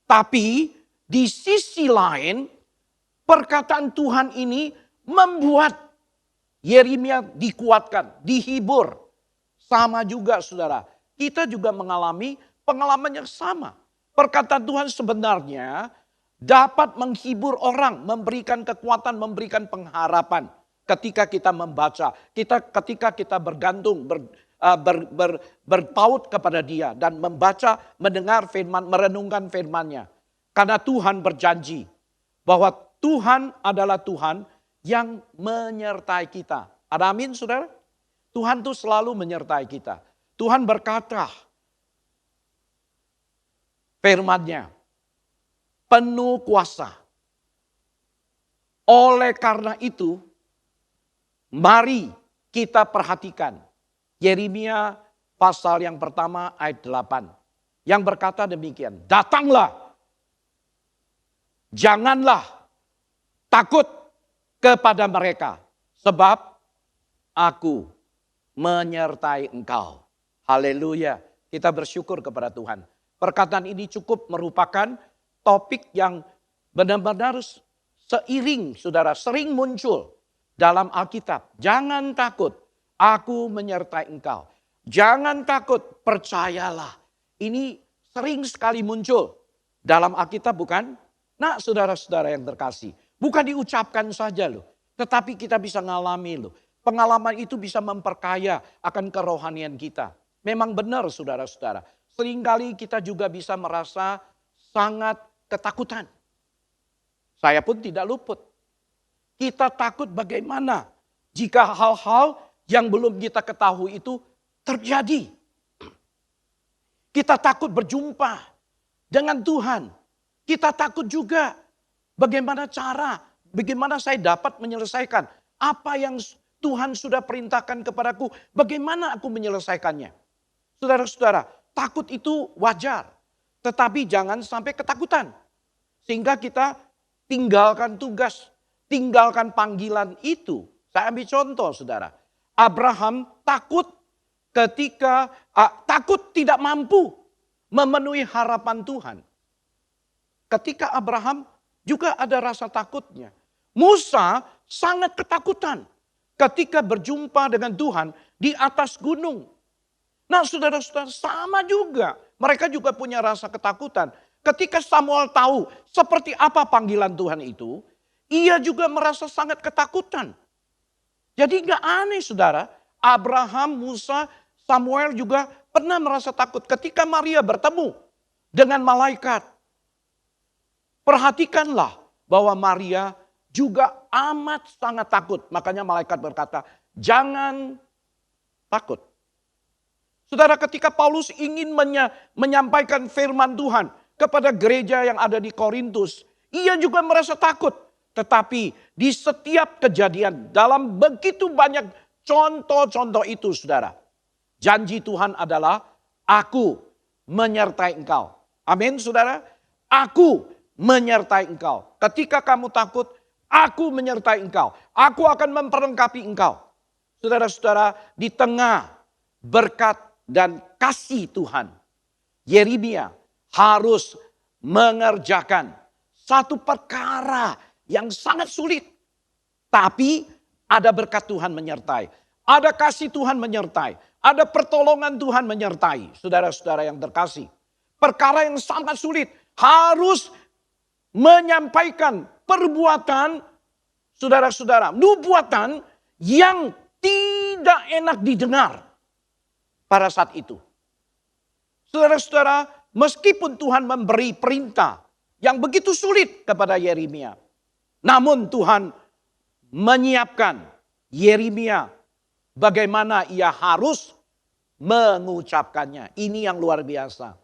Tapi di sisi lain perkataan Tuhan ini membuat Yeremia dikuatkan, dihibur. Sama juga saudara, kita juga mengalami pengalaman yang sama. Perkataan Tuhan sebenarnya dapat menghibur orang, memberikan kekuatan, memberikan pengharapan. Ketika kita membaca, ketika kita bergantung, berpaut kepada Dia. Dan membaca, mendengar firman, merenungkan firman-Nya. Karena Tuhan berjanji bahwa Tuhan adalah Tuhan yang menyertai kita. Ada amin saudara? Tuhan tuh selalu menyertai kita. Tuhan berkata, firman-Nya penuh kuasa. Oleh karena itu, mari kita perhatikan Yeremia pasal yang pertama ayat 8. Yang berkata demikian, datanglah, janganlah takut kepada mereka, sebab aku menyertai engkau. Haleluya. Kita bersyukur kepada Tuhan. Perkataan ini cukup merupakan topik yang benar-benar seiring, saudara, sering muncul dalam Alkitab. Jangan takut, aku menyertai engkau. Jangan takut, percayalah. Ini sering sekali muncul dalam Alkitab, bukan? Nah saudara-saudara yang terkasih, bukan diucapkan saja loh. Tetapi kita bisa ngalami loh. Pengalaman itu bisa memperkaya akan kerohanian kita. Memang benar saudara-saudara. Seringkali kita juga bisa merasa sangat ketakutan. Saya pun tidak luput. Kita takut bagaimana jika hal-hal yang belum kita ketahui itu terjadi. Kita takut berjumpa dengan Tuhan. Kita takut juga bagaimana saya dapat menyelesaikan apa yang Tuhan sudah perintahkan kepadaku, bagaimana aku menyelesaikannya. Saudara-saudara, takut itu wajar. Tetapi jangan sampai ketakutan. Sehingga kita tinggalkan tugas, tinggalkan panggilan itu. Saya ambil contoh saudara. Abraham takut takut tidak mampu memenuhi harapan Tuhan. Ketika Abraham juga ada rasa takutnya. Musa sangat ketakutan ketika berjumpa dengan Tuhan di atas gunung. Nah saudara-saudara sama juga. Mereka juga punya rasa ketakutan. Ketika Samuel tahu seperti apa panggilan Tuhan itu, ia juga merasa sangat ketakutan. Jadi gak aneh saudara, Abraham, Musa, Samuel juga pernah merasa takut. Ketika Maria bertemu dengan malaikat, Perhatikanlah bahwa Maria juga amat sangat takut. Makanya malaikat berkata, jangan takut. Saudara, ketika Paulus ingin menyampaikan firman Tuhan kepada gereja yang ada di Korintus, ia juga merasa takut. Tetapi di setiap kejadian, dalam begitu banyak contoh-contoh itu, saudara, janji Tuhan adalah, aku menyertai engkau. Amin, saudara. Aku menyertai engkau. Ketika kamu takut, aku menyertai engkau. Aku akan memperlengkapi engkau. Saudara-saudara, di tengah berkat dan kasih Tuhan, Yeremia harus mengerjakan satu perkara yang sangat sulit. Tapi ada berkat Tuhan menyertai. Ada kasih Tuhan menyertai. Ada pertolongan Tuhan menyertai. Saudara-saudara yang terkasih. Perkara yang sangat sulit. Harus menyampaikan perbuatan, saudara-saudara, nubuatan yang tidak enak didengar pada saat itu. Saudara-saudara, meskipun Tuhan memberi perintah yang begitu sulit kepada Yeremia, namun Tuhan menyiapkan Yeremia bagaimana ia harus mengucapkannya. Ini yang luar biasa.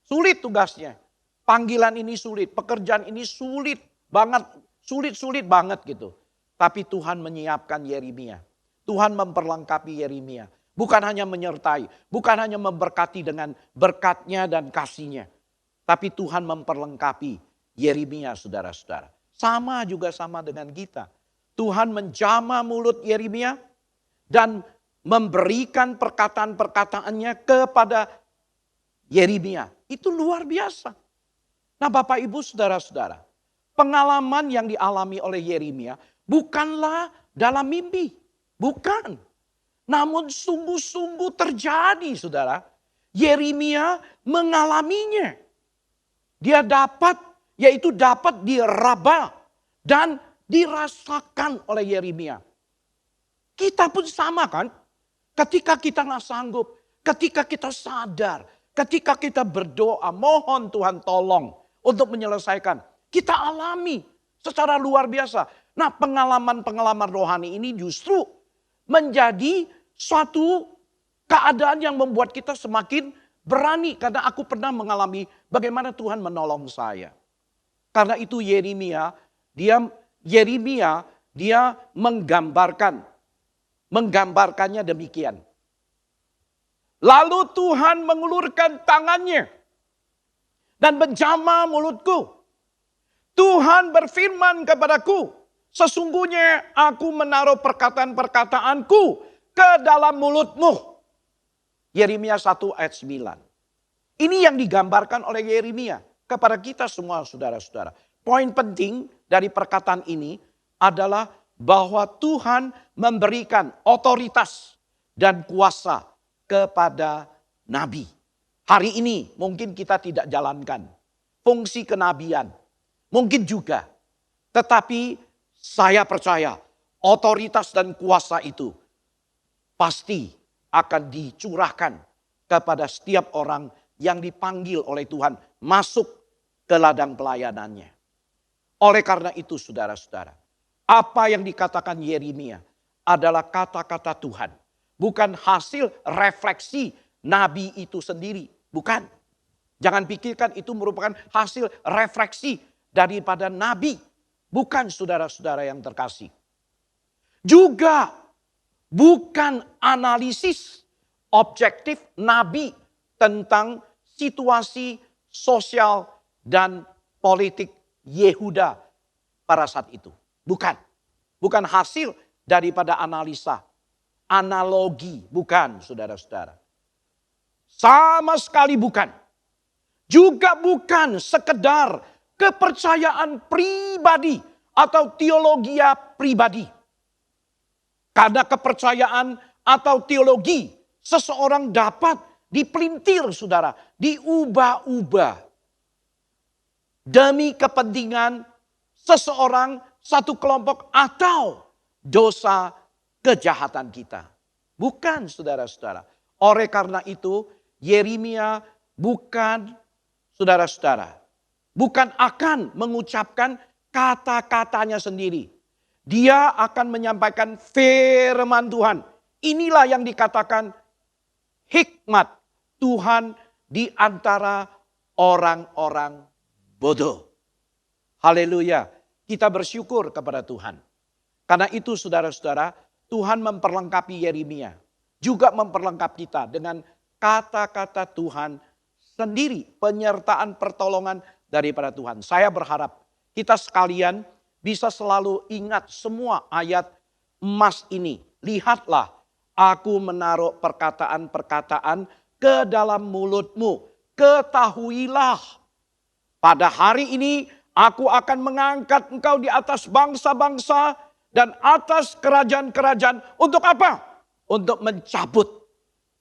Sulit tugasnya. Panggilan ini sulit, pekerjaan ini sulit banget, sulit banget gitu. Tapi Tuhan menyiapkan Yeremia. Tuhan memperlengkapi Yeremia. Bukan hanya menyertai, bukan hanya memberkati dengan berkatnya dan kasihnya. Tapi Tuhan memperlengkapi Yeremia, saudara-saudara. Sama dengan kita. Tuhan menjamah mulut Yeremia dan memberikan perkataan-perkataannya kepada Yeremia. Itu luar biasa. Nah, Bapak Ibu saudara-saudara, pengalaman yang dialami oleh Yeremia bukanlah dalam mimpi. Bukan. Namun sungguh-sungguh terjadi, saudara. Yeremia mengalaminya. Dia dapat diraba dan dirasakan oleh Yeremia. Kita pun sama kan? Ketika kita gak sanggup, ketika kita sadar, ketika kita berdoa, mohon Tuhan tolong untuk menyelesaikan. Kita alami secara luar biasa. Nah, pengalaman-pengalaman rohani ini justru menjadi suatu keadaan yang membuat kita semakin berani. Karena aku pernah mengalami bagaimana Tuhan menolong saya. Karena itu Yeremia menggambarkannya demikian. Lalu Tuhan mengulurkan tangannya dan menjamah mulutku. Tuhan berfirman kepadaku, sesungguhnya aku menaruh perkataan-perkataanku ke dalam mulutmu. Yeremia 1 ayat 9. Ini yang digambarkan oleh Yeremia kepada kita semua saudara-saudara. Poin penting dari perkataan ini adalah bahwa Tuhan memberikan otoritas dan kuasa kepada nabi. Hari ini mungkin kita tidak jalankan fungsi kenabian. Mungkin juga. Tetapi saya percaya otoritas dan kuasa itu pasti akan dicurahkan kepada setiap orang yang dipanggil oleh Tuhan masuk ke ladang pelayanannya. Oleh karena itu saudara-saudara, apa yang dikatakan Yeremia adalah kata-kata Tuhan. Bukan hasil refleksi nabi itu sendiri. Bukan. Jangan pikirkan itu merupakan hasil refleksi daripada nabi. Bukan saudara-saudara yang terkasih. Juga bukan analisis objektif nabi tentang situasi sosial dan politik Yehuda pada saat itu. Bukan. Bukan hasil daripada analisa. Analogi. Bukan saudara-saudara. Sama sekali bukan. Juga bukan sekedar kepercayaan pribadi atau teologia pribadi. Karena kepercayaan atau teologi seseorang dapat dipelintir saudara. Diubah-ubah. Demi kepentingan seseorang, satu kelompok atau dosa kejahatan kita. Bukan saudara-saudara. Oleh karena itu Yeremia bukan saudara-saudara bukan akan mengucapkan kata-katanya sendiri. Dia akan menyampaikan firman Tuhan. Inilah yang dikatakan hikmat Tuhan di antara orang-orang bodoh. Haleluya. Kita bersyukur kepada Tuhan. Karena itu saudara-saudara, Tuhan memperlengkapi Yeremia. Juga memperlengkapi kita dengan kata-kata Tuhan sendiri. Penyertaan pertolongan daripada Tuhan. Saya berharap kita sekalian bisa selalu ingat semua ayat emas ini. Lihatlah, aku menaruh perkataan-perkataan ke dalam mulutmu. Ketahuilah, pada hari ini aku akan mengangkat engkau di atas bangsa-bangsa dan atas kerajaan-kerajaan. Untuk apa? Untuk mencabut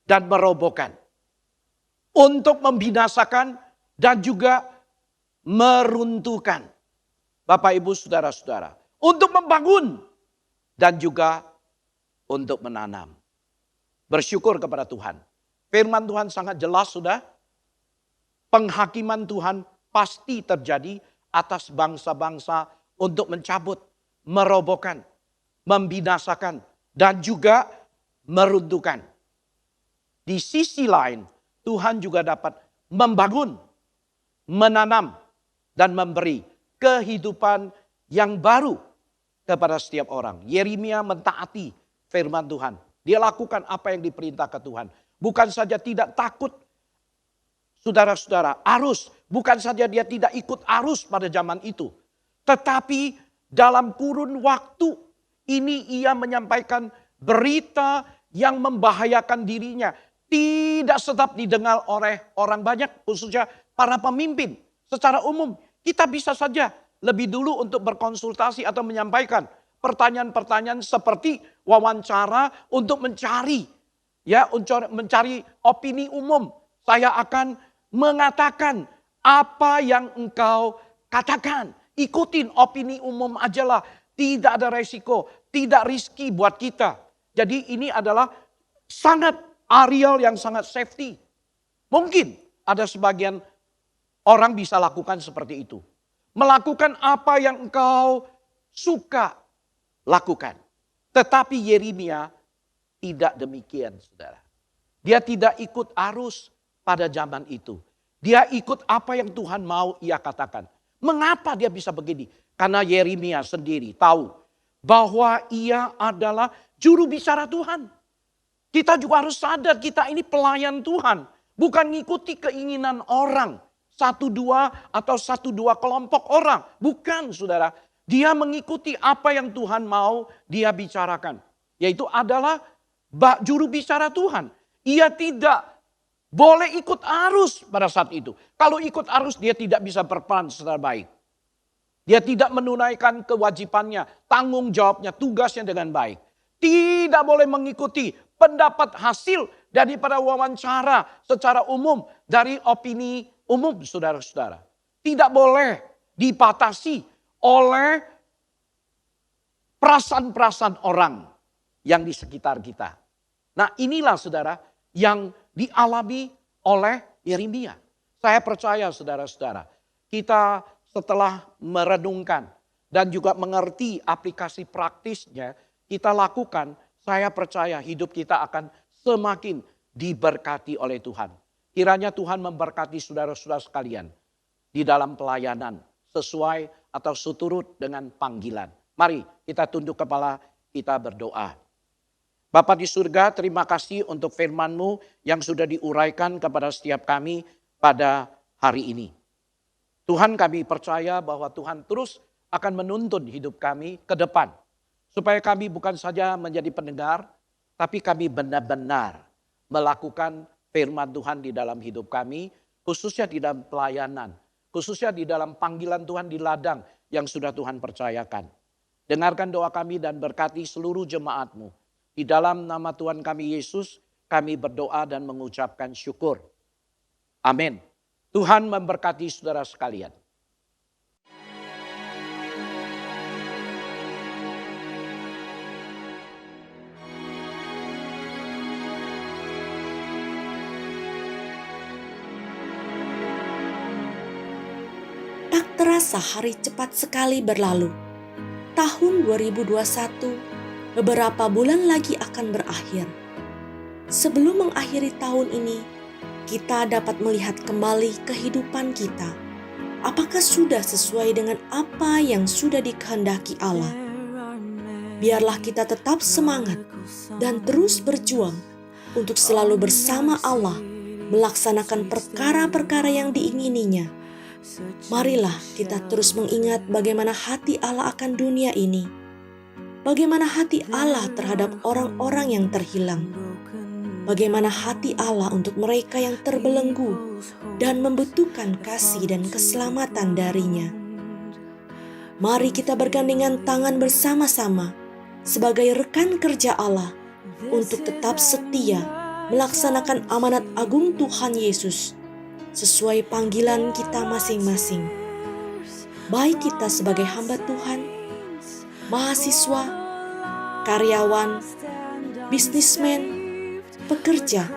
dan merobohkan. Untuk membinasakan dan juga meruntuhkan. Bapak, Ibu, Saudara-saudara. Untuk membangun dan juga untuk menanam. Bersyukur kepada Tuhan. Firman Tuhan sangat jelas sudah. Penghakiman Tuhan pasti terjadi atas bangsa-bangsa untuk mencabut, merobohkan, membinasakan, dan juga meruntuhkan. Di sisi lain, Tuhan juga dapat membangun, menanam, dan memberi kehidupan yang baru kepada setiap orang. Yeremia mentaati firman Tuhan. Dia lakukan apa yang diperintahkan Tuhan. Bukan saja tidak takut, saudara-saudara, arus. Bukan saja dia tidak ikut arus pada zaman itu. Tetapi dalam kurun waktu ini ia menyampaikan berita yang membahayakan dirinya. Tidak sedap didengar oleh orang banyak, khususnya para pemimpin. Secara umum kita bisa saja lebih dulu untuk berkonsultasi atau menyampaikan pertanyaan-pertanyaan seperti wawancara untuk mencari opini umum. Saya akan mengatakan apa yang engkau katakan. Ikutin opini umum ajalah. Tidak ada resiko, tidak riski buat kita. Jadi ini adalah sangat areal yang sangat safety. Mungkin ada sebagian orang bisa lakukan seperti itu. Melakukan apa yang engkau suka lakukan. Tetapi Yeremia tidak demikian, saudara. Dia tidak ikut arus pada zaman itu. Dia ikut apa yang Tuhan mau ia katakan. Mengapa dia bisa begini? Karena Yeremia sendiri tahu bahwa ia adalah juru bicara Tuhan. Kita juga harus sadar kita ini pelayan Tuhan. Bukan ngikuti keinginan orang. Satu dua atau satu dua kelompok orang. Bukan, saudara. Dia mengikuti apa yang Tuhan mau dia bicarakan. Yaitu adalah juru bicara Tuhan. Ia tidak boleh ikut arus pada saat itu. Kalau ikut arus dia tidak bisa berperan secara baik. Dia tidak menunaikan kewajibannya, tanggung jawabnya, tugasnya dengan baik. Tidak boleh mengikuti pendapat hasil daripada wawancara secara umum dari opini umum, saudara-saudara. Tidak boleh dibatasi oleh perasaan-perasaan orang yang di sekitar kita. Nah, inilah saudara yang dialami oleh Yeremia. Saya percaya saudara-saudara, kita setelah merenungkan dan juga mengerti aplikasi praktisnya, kita lakukan, saya percaya hidup kita akan semakin diberkati oleh Tuhan. Kiranya Tuhan memberkati saudara-saudara sekalian di dalam pelayanan sesuai atau seturut dengan panggilan. Mari kita tunduk kepala, kita berdoa. Bapa di surga, terima kasih untuk firman-Mu yang sudah diuraikan kepada setiap kami pada hari ini. Tuhan, kami percaya bahwa Tuhan terus akan menuntun hidup kami ke depan. Supaya kami bukan saja menjadi pendengar, tapi kami benar-benar melakukan firman Tuhan di dalam hidup kami, khususnya di dalam pelayanan, khususnya di dalam panggilan Tuhan di ladang yang sudah Tuhan percayakan. Dengarkan doa kami dan berkati seluruh jemaat-Mu. Di dalam nama Tuhan kami Yesus, kami berdoa dan mengucapkan syukur. Amin. Tuhan memberkati saudara sekalian. terasa hari cepat sekali berlalu. Tahun 2021 beberapa bulan lagi akan berakhir. Sebelum mengakhiri tahun ini, kita dapat melihat kembali kehidupan kita. Apakah sudah sesuai dengan apa yang sudah dikehendaki Allah? Biarlah kita tetap semangat dan terus berjuang untuk selalu bersama Allah, melaksanakan perkara-perkara yang diingininya. Marilah kita terus mengingat bagaimana hati Allah akan dunia ini, bagaimana hati Allah terhadap orang-orang yang terhilang, bagaimana hati Allah untuk mereka yang terbelenggu dan membutuhkan kasih dan keselamatan darinya. Mari kita bergandengan tangan bersama-sama sebagai rekan kerja Allah untuk tetap setia melaksanakan amanat agung Tuhan Yesus sesuai panggilan kita masing-masing. Baik kita sebagai hamba Tuhan, mahasiswa, karyawan, bisnismen, pekerja,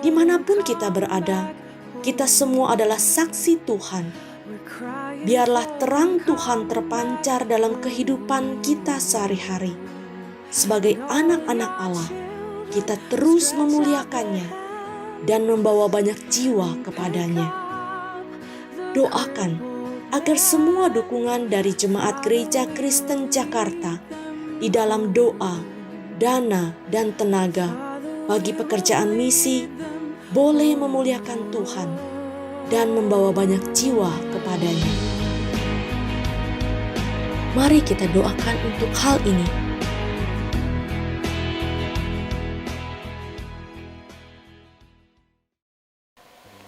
dimanapun kita berada, kita semua adalah saksi Tuhan. Biarlah terang Tuhan terpancar dalam kehidupan kita sehari-hari. Sebagai anak-anak Allah, kita terus memuliakannya dan membawa banyak jiwa kepadanya. Doakan agar semua dukungan dari Jemaat Gereja Kristen Jakarta di dalam doa, dana, dan tenaga bagi pekerjaan misi boleh memuliakan Tuhan dan membawa banyak jiwa kepadanya. Mari kita doakan untuk hal ini.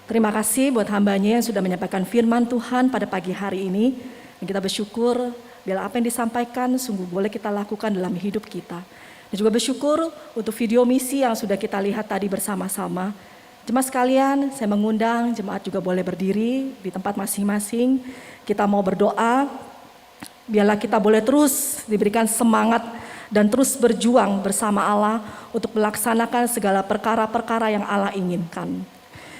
Terima kasih buat hambanya yang sudah menyampaikan firman Tuhan pada pagi hari ini. Dan kita bersyukur bila apa yang disampaikan sungguh boleh kita lakukan dalam hidup kita. Dan juga bersyukur untuk video misi yang sudah kita lihat tadi bersama-sama. Jemaat sekalian, saya mengundang jemaat juga boleh berdiri di tempat masing-masing. Kita mau berdoa, biarlah kita boleh terus diberikan semangat dan terus berjuang bersama Allah untuk melaksanakan segala perkara-perkara yang Allah inginkan.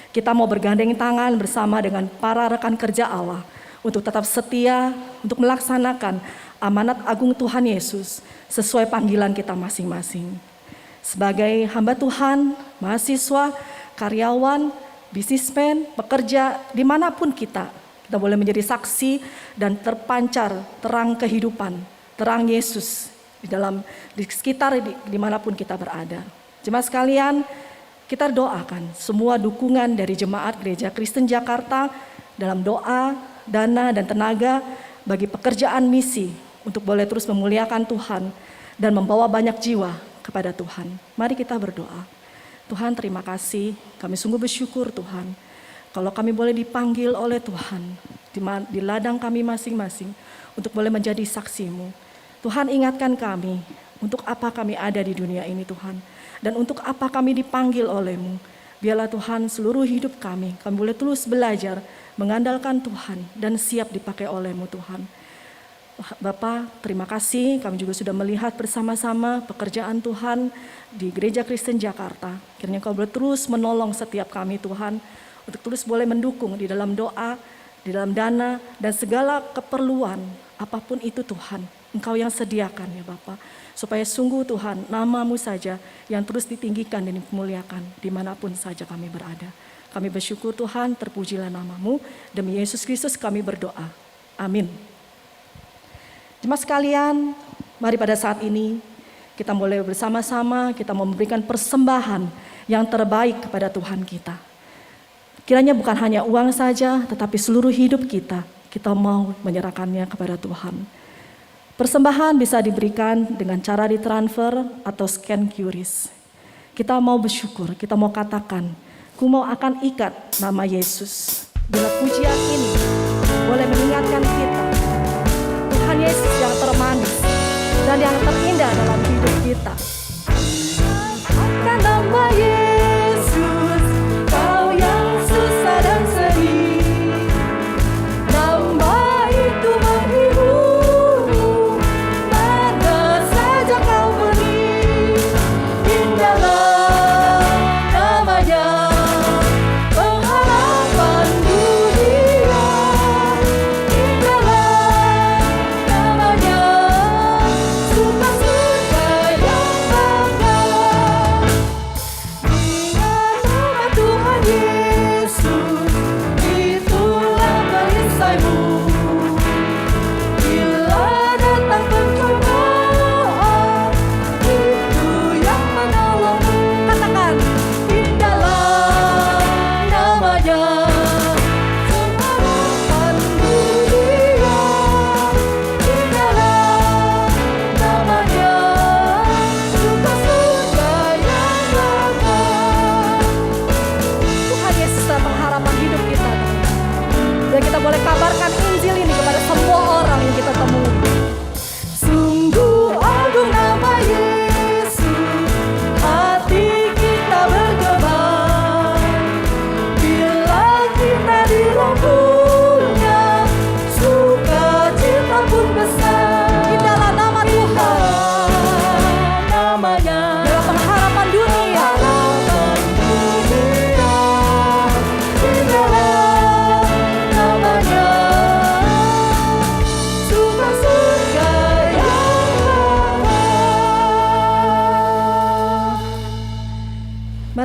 Kita mau bergandeng tangan bersama dengan para rekan kerja Allah untuk tetap setia untuk melaksanakan amanat agung Tuhan Yesus sesuai panggilan kita masing-masing. Sebagai hamba Tuhan, mahasiswa, karyawan, bisnismen, pekerja, dimanapun kita boleh menjadi saksi dan terpancar terang kehidupan, terang Yesus di sekitar dimanapun kita berada. Jemaat sekalian, kita doakan semua dukungan dari Jemaat Gereja Kristen Jakarta dalam doa, dana, dan tenaga bagi pekerjaan misi untuk boleh terus memuliakan Tuhan dan membawa banyak jiwa kepada Tuhan. Mari kita berdoa. Tuhan, terima kasih, kami sungguh bersyukur Tuhan, kalau kami boleh dipanggil oleh Tuhan di ladang kami masing-masing untuk boleh menjadi saksi-Mu. Tuhan, ingatkan kami untuk apa kami ada di dunia ini Tuhan, dan untuk apa kami dipanggil oleh-Mu. Biarlah Tuhan seluruh hidup kami boleh terus belajar mengandalkan Tuhan dan siap dipakai oleh-Mu Tuhan. Bapa, terima kasih, kami juga sudah melihat bersama-sama pekerjaan Tuhan di Gereja Kristen Jakarta. Kiranya Kau boleh terus menolong setiap kami Tuhan, untuk terus boleh mendukung di dalam doa, di dalam dana, dan segala keperluan apapun itu Tuhan, Engkau yang sediakan ya Bapa. Supaya sungguh Tuhan, nama-Mu saja yang terus ditinggikan dan dimuliakan dimanapun saja kami berada. Kami bersyukur Tuhan, terpujilah nama-Mu, demi Yesus Kristus kami berdoa. Amin. Jemaat sekalian, mari pada saat ini kita boleh bersama-sama kita memberikan persembahan yang terbaik kepada Tuhan kita. Kiranya bukan hanya uang saja, tetapi seluruh hidup kita mau menyerahkannya kepada Tuhan. Persembahan bisa diberikan dengan cara ditransfer atau scan QRIS. Kita mau bersyukur, kita mau katakan, ku mau akan ikat nama Yesus. Bila pujian ini boleh mengingatkan kita, Tuhan Yesus yang termanis dan yang terindah dalam hidup kita. Akan nama Yesus, kau yang susah dan sedih, nama itu menghibur, mana saja kau pergi. Indahlah namanya, pengharapan dunia.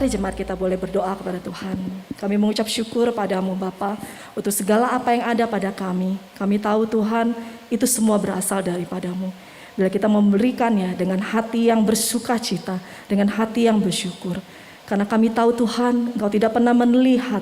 Mari jemaat kita boleh berdoa kepada Tuhan. Kami mengucap syukur padamu Bapa untuk segala apa yang ada pada kami. Kami tahu Tuhan itu semua berasal daripadamu. Bila kita memberikannya dengan hati yang bersuka cita, dengan hati yang bersyukur. Karena kami tahu Tuhan, Engkau tidak pernah melihat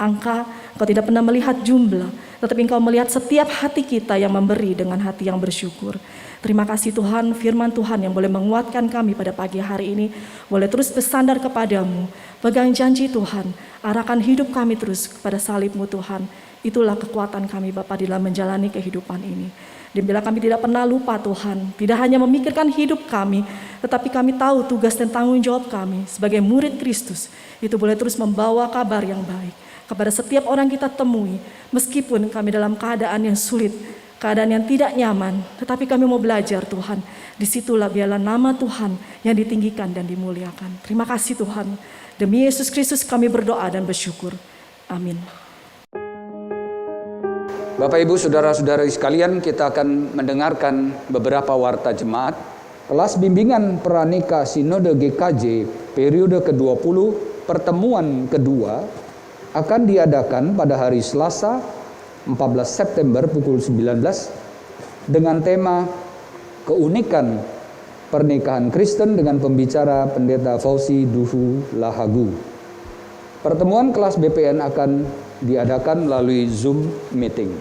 angka, Engkau tidak pernah melihat jumlah, tetapi Engkau melihat setiap hati kita yang memberi dengan hati yang bersyukur. Terima kasih Tuhan, firman Tuhan yang boleh menguatkan kami pada pagi hari ini, boleh terus bersandar kepadamu, pegang janji Tuhan, arahkan hidup kami terus kepada salib-Mu Tuhan. Itulah kekuatan kami Bapa dalam menjalani kehidupan ini. Dan bila kami tidak pernah lupa Tuhan, tidak hanya memikirkan hidup kami, tetapi kami tahu tugas dan tanggung jawab kami sebagai murid Kristus, itu boleh terus membawa kabar yang baik kepada setiap orang kita temui, meskipun kami dalam keadaan yang sulit, keadaan yang tidak nyaman, tetapi kami mau belajar Tuhan. Disitulah biarlah nama Tuhan yang ditinggikan dan dimuliakan. Terima kasih Tuhan. Demi Yesus Kristus kami berdoa dan bersyukur. Amin. Bapak Ibu Saudara-saudara sekalian, kita akan mendengarkan beberapa warta jemaat. Kelas bimbingan pranikah Sinode GKJ periode ke-20 pertemuan kedua akan diadakan pada hari Selasa 14 September pukul 19 dengan tema keunikan pernikahan Kristen dengan pembicara Pendeta Fauzi Duhu Lahagu. Pertemuan kelas BPN akan diadakan melalui Zoom meeting.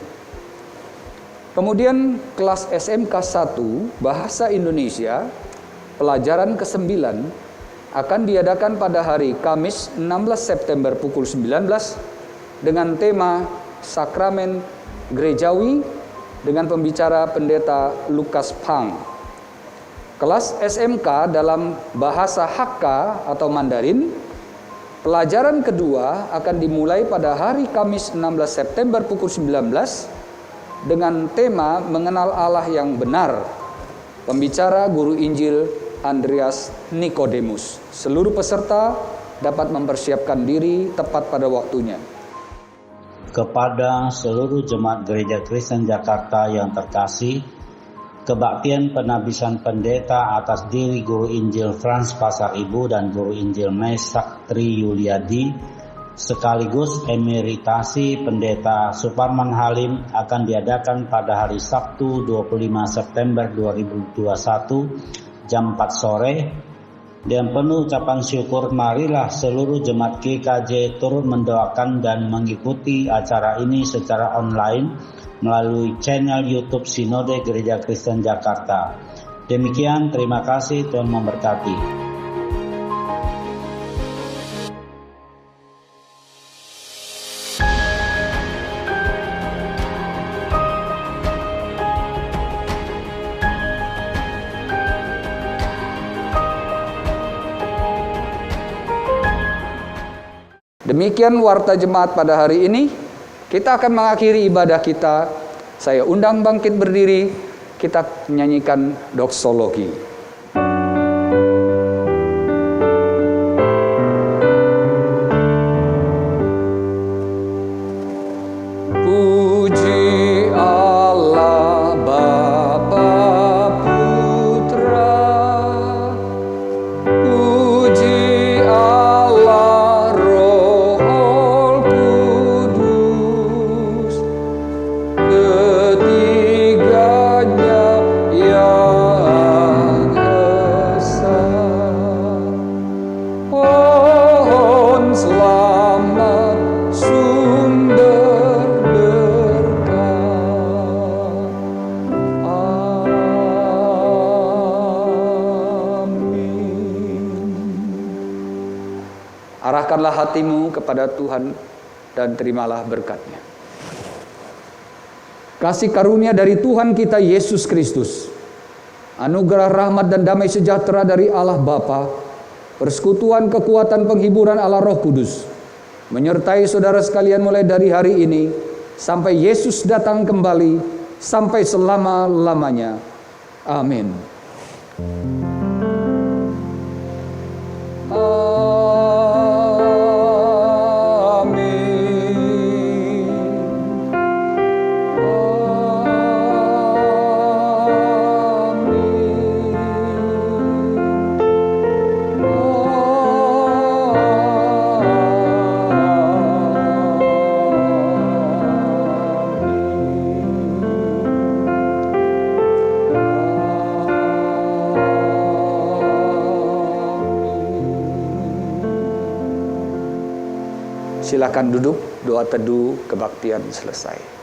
Kemudian kelas SMK 1 Bahasa Indonesia pelajaran ke-9 akan diadakan pada hari Kamis 16 September pukul 19 dengan tema Sakramen Gerejawi dengan pembicara Pendeta Lukas Pang. Kelas SMK dalam Bahasa Hakka atau Mandarin pelajaran kedua akan dimulai pada hari Kamis 16 September pukul 19 dengan tema Mengenal Allah yang Benar. Pembicara Guru Injil Andreas Nikodemus. Seluruh peserta dapat mempersiapkan diri tepat pada waktunya. Kepada seluruh jemaat Gereja Kristen Jakarta yang terkasih, kebaktian penabisan pendeta atas diri Guru Injil Frans Pasar Ibu dan Guru Injil Mesak Tri Yuliadi sekaligus emeritasi Pendeta Suparman Halim akan diadakan pada hari Sabtu 25 September 2021 jam 4 sore. Dengan penuh ucapan syukur, marilah seluruh jemaat GKJ turut mendoakan dan mengikuti acara ini secara online melalui channel YouTube Sinode Gereja Kristen Jakarta. Demikian, terima kasih, Tuhan memberkati. Demikian warta jemaat pada hari ini. Kita akan mengakhiri ibadah kita. Saya undang bangkit berdiri. Kita menyanyikan doksologi. Puji Allah Bapa Putra, puji Allah Roh Kudus, ketiganya yang esa. Pohon selamat sumber berkat. Amin. Arahkanlah hatimu kepada Tuhan dan terimalah berkat-Nya. Kasih karunia dari Tuhan kita Yesus Kristus, anugerah rahmat dan damai sejahtera dari Allah Bapa, persekutuan kekuatan penghiburan Allah Roh Kudus, menyertai saudara sekalian mulai dari hari ini, sampai Yesus datang kembali, sampai selama-lamanya. Amin. Amin. Silakan duduk, doa teduh kebaktian selesai.